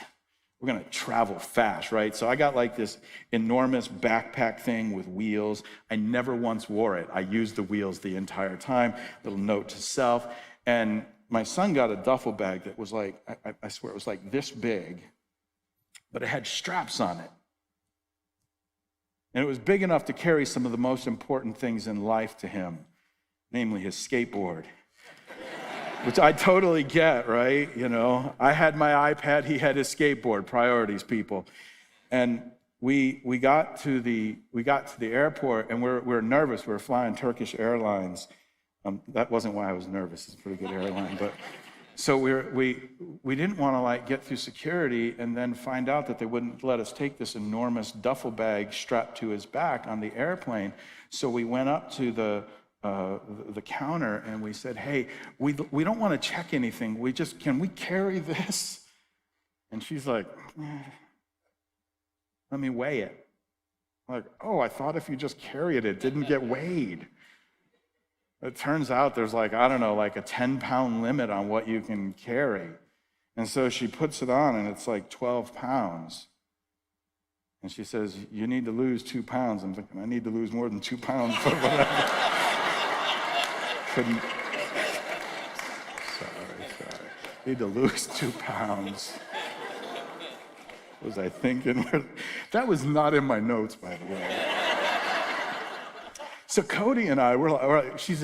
We're gonna travel fast, right? So I got like this enormous backpack thing with wheels. I never once wore it. I used the wheels the entire time. Little note to self. And my son got a duffel bag that was like, I swear it was like this big, but it had straps on it. And it was big enough to carry some of the most important things in life to him, namely his skateboard. Which I totally get, right? You know, I had my iPad, he had his skateboard. Priorities, people. And we got to the airport, and we're nervous. We're flying Turkish Airlines. That wasn't why I was nervous. It's a pretty good airline, but so we didn't want to like get through security and then find out that they wouldn't let us take this enormous duffel bag strapped to his back on the airplane. So we went up to the counter and we said, hey, we don't want to check anything. Can we carry this? And she's like, let me weigh it. I'm like, oh, I thought if you just carry it didn't get weighed. It turns out there's like, I don't know, like a 10-pound limit on what you can carry. And so she puts it on and it's like 12 pounds. And she says, you need to lose 2 pounds. I'm thinking, I need to lose more than 2 pounds, but whatever. Couldn't. Sorry. Need to lose 2 pounds. What was I thinking? That was not in my notes, by the way. So Cody and I, we're like, she's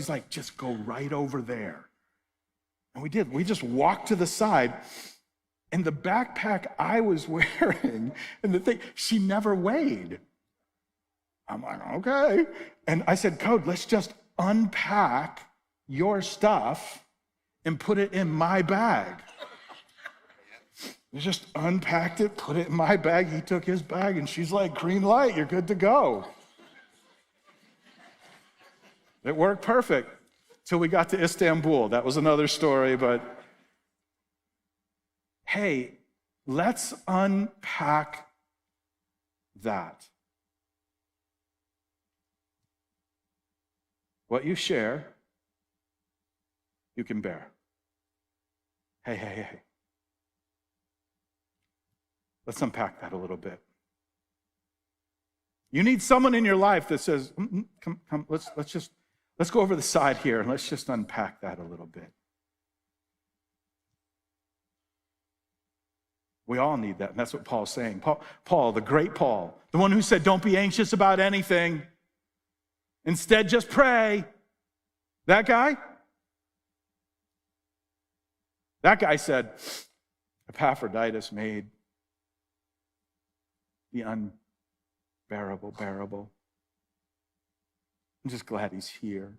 like, just go right over there. And we did. We just walked to the side, and the backpack I was wearing, and the thing, she never weighed. I'm like, okay. And I said, Code, let's just unpack your stuff and put it in my bag. We just unpacked it, put it in my bag. He took his bag, and she's like, green light, you're good to go. It worked perfect till we got to Istanbul. That was another story, but hey, let's unpack that. What you share, you can bear. Hey. Let's unpack that a little bit. You need someone in your life that says, come, let's go over the side here and let's just unpack that a little bit. We all need that, and that's what Paul's saying. Paul, the great Paul, the one who said, don't be anxious about anything. Instead, just pray. That guy said, Epaphroditus made the unbearable bearable. I'm just glad he's here.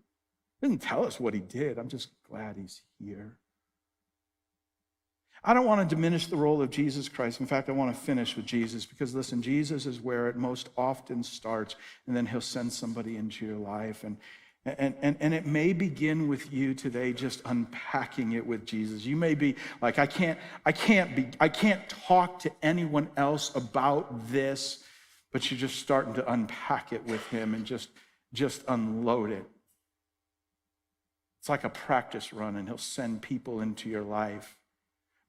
He didn't tell us what he did. I'm just glad he's here. I don't want to diminish the role of Jesus Christ. In fact, I want to finish with Jesus because, listen, Jesus is where it most often starts, and then he'll send somebody into your life. And it may begin with you today just unpacking it with Jesus. You may be like, I can't talk to anyone else about this, but you're just starting to unpack it with him and just unload it. It's like a practice run, and he'll send people into your life.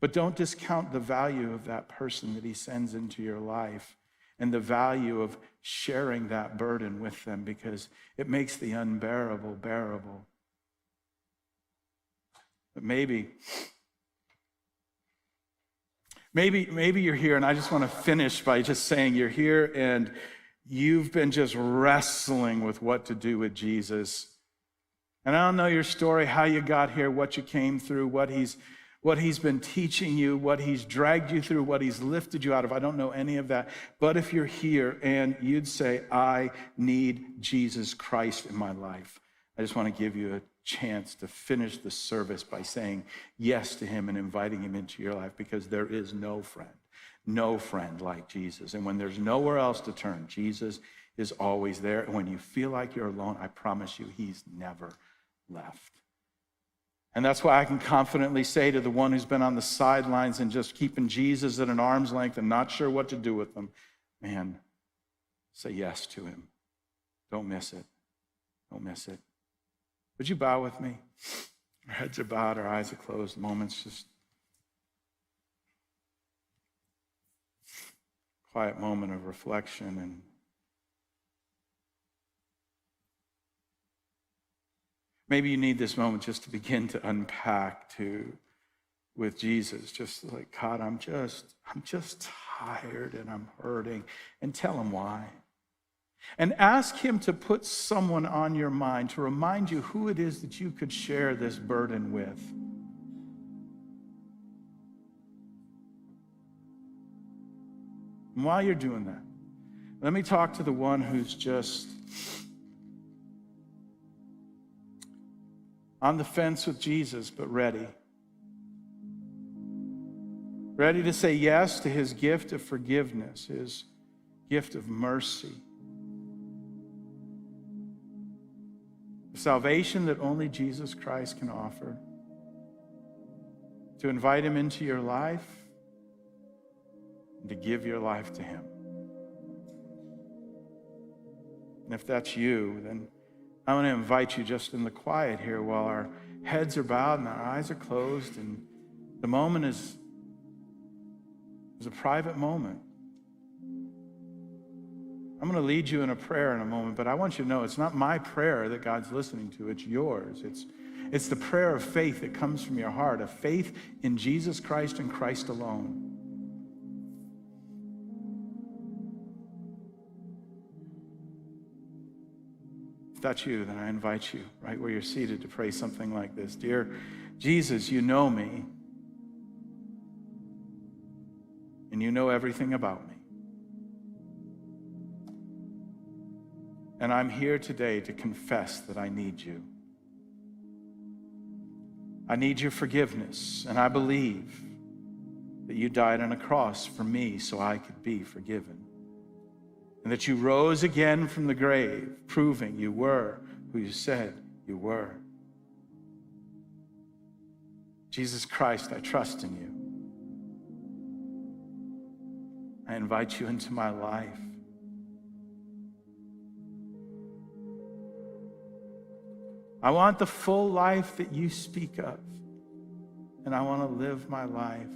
But don't discount the value of that person that he sends into your life and the value of sharing that burden with them, because it makes the unbearable bearable. But maybe you're here, and I just want to finish by just saying you're here and you've been just wrestling with what to do with Jesus. And I don't know your story, how you got here, what you came through, what he's been teaching you, what he's dragged you through, what he's lifted you out of. I don't know any of that. But if you're here and you'd say, I need Jesus Christ in my life, I just want to give you a chance to finish the service by saying yes to him and inviting him into your life, because there is no friend like Jesus. And when there's nowhere else to turn, Jesus is always there. And when you feel like you're alone, I promise you, he's never left. And that's why I can confidently say to the one who's been on the sidelines and just keeping Jesus at an arm's length and not sure what to do with him, man, say yes to him. Don't miss it. Don't miss it. Would you bow with me? Our heads are bowed, our eyes are closed. Moments just quiet moment of reflection. And maybe you need this moment just to begin to unpack with Jesus. Just like, God, I'm just tired and I'm hurting. And tell him why. And ask him to put someone on your mind to remind you who it is that you could share this burden with. And while you're doing that, let me talk to the one who's just on the fence with Jesus, but ready. Ready to say yes to his gift of forgiveness, his gift of mercy. The salvation that only Jesus Christ can offer. To invite him into your life and to give your life to him. And if that's you, then I want to invite you just in the quiet here while our heads are bowed and our eyes are closed, and the moment is a private moment. I'm going to lead you in a prayer in a moment, but I want you to know it's not my prayer that God's listening to, it's yours. It's the prayer of faith that comes from your heart, of faith in Jesus Christ and Christ alone. If that's you, then I invite you right where you're seated to pray something like this. Dear Jesus, you know me, and you know everything about me. And I'm here today to confess that I need you. I need your forgiveness, and I believe that you died on a cross for me so I could be forgiven. And that you rose again from the grave, proving you were who you said you were. Jesus Christ, I trust in you. I invite you into my life. I want the full life that you speak of, and I want to live my life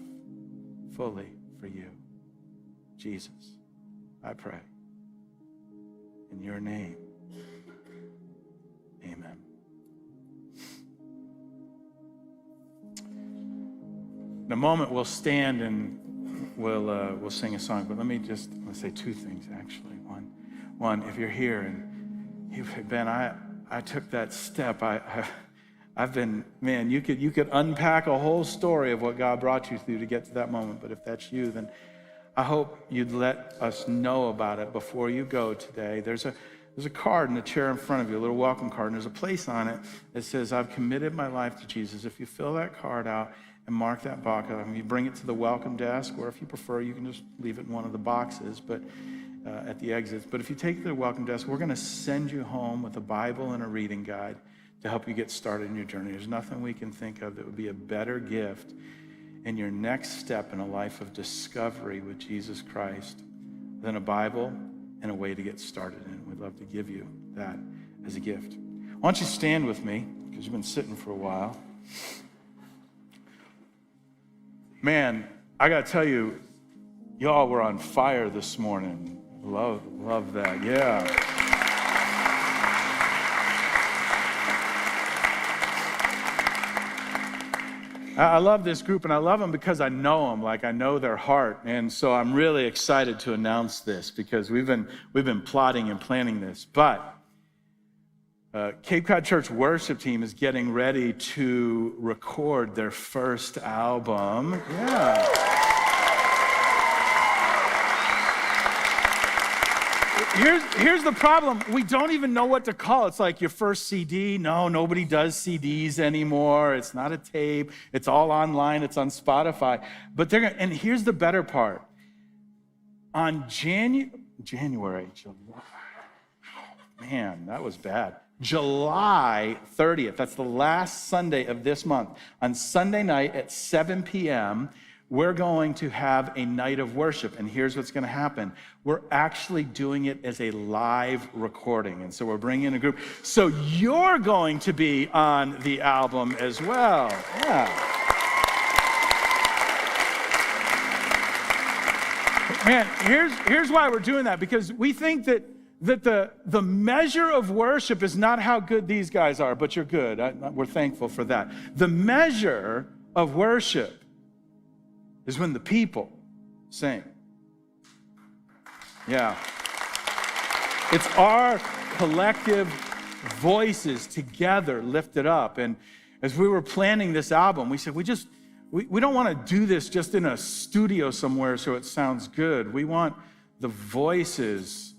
fully for you. Jesus, I pray. In your name, amen. In a moment, we'll stand and we'll sing a song, but let me say two things, actually. One, if you're here and you've been, I took that step. I've been, man, you could unpack a whole story of what God brought you through to get to that moment. But if that's you, then I hope you'd let us know about it before you go today. There's a card in the chair in front of you, a little welcome card, and there's a place on it that says, I've committed my life to Jesus. If you fill that card out and mark that box, you bring it to the welcome desk, or if you prefer, you can just leave it in one of the boxes, but at the exits. But if you take the welcome desk, we're going to send you home with a Bible and a reading guide to help you get started in your journey. There's nothing we can think of that would be a better gift in your next step in a life of discovery with Jesus Christ than a Bible and a way to get started in it. We'd love to give you that as a gift. Why don't you stand with me, because you've been sitting for a while. Man, I got to tell you, y'all were on fire this morning. Love that, yeah. I love this group, and I love them because I know them, like I know their heart. And so I'm really excited to announce this because we've been plotting and planning this. But Cape Cod Church worship team is getting ready to record their first album. Yeah. Here's the problem. We don't even know what to call it. It's like your first CD. No, nobody does CDs anymore. It's not a tape. It's all online. It's on Spotify. But and here's the better part. On January, man, that was bad. July 30th, that's the last Sunday of this month. On Sunday night at 7 p.m., we're going to have a night of worship, and here's what's going to happen. We're actually doing it as a live recording, and so we're bringing in a group. So you're going to be on the album as well. Yeah. Man, here's why we're doing that, because we think that the measure of worship is not how good these guys are, but you're good. We're thankful for that. The measure of worship is when the people sing. Yeah. It's our collective voices together lifted up. And as we were planning this album, we said, we don't want to do this just in a studio somewhere so it sounds good. We want the voices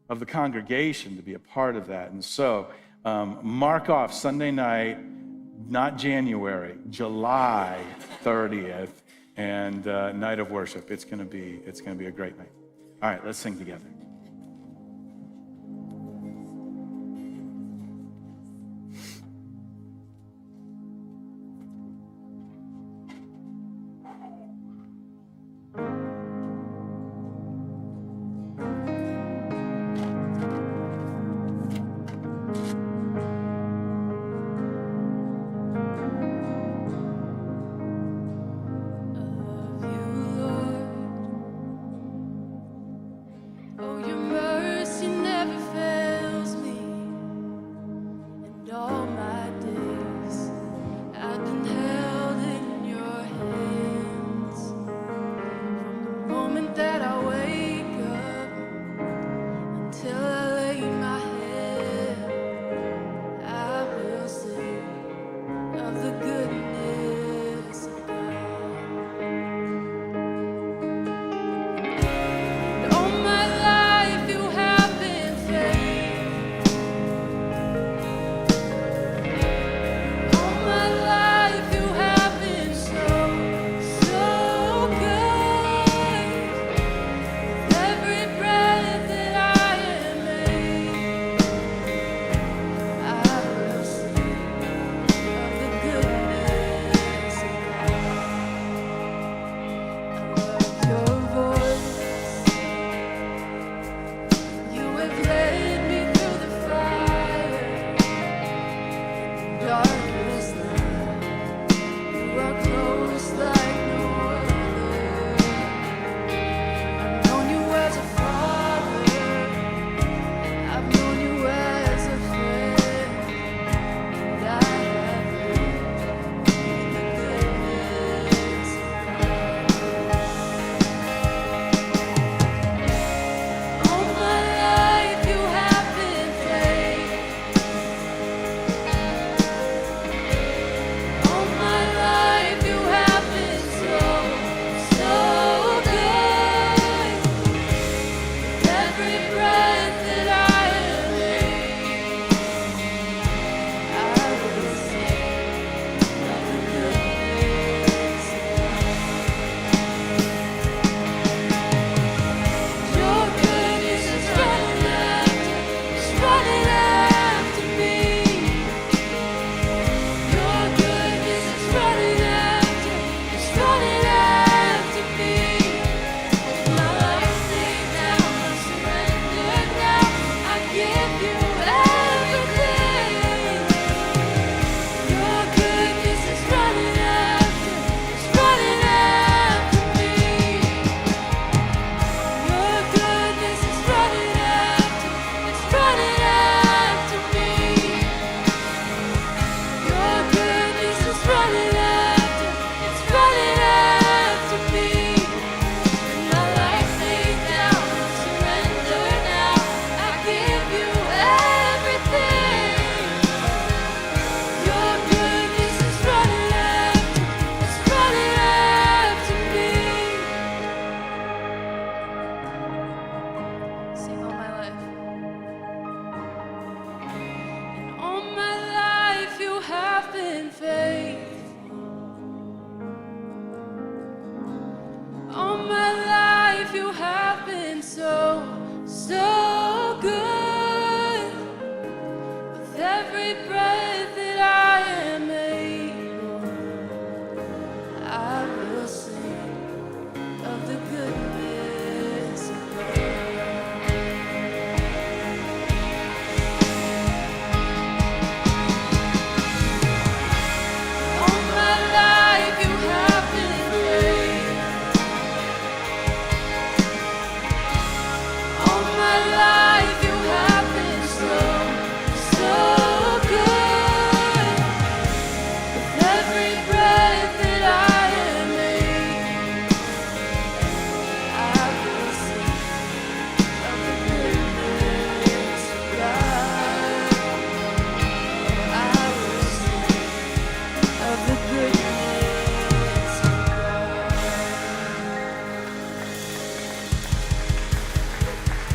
of the congregation to be a part of that. And so mark off Sunday night, not January, July 30th. And night of worship. It's gonna be a great night. All right, let's sing together.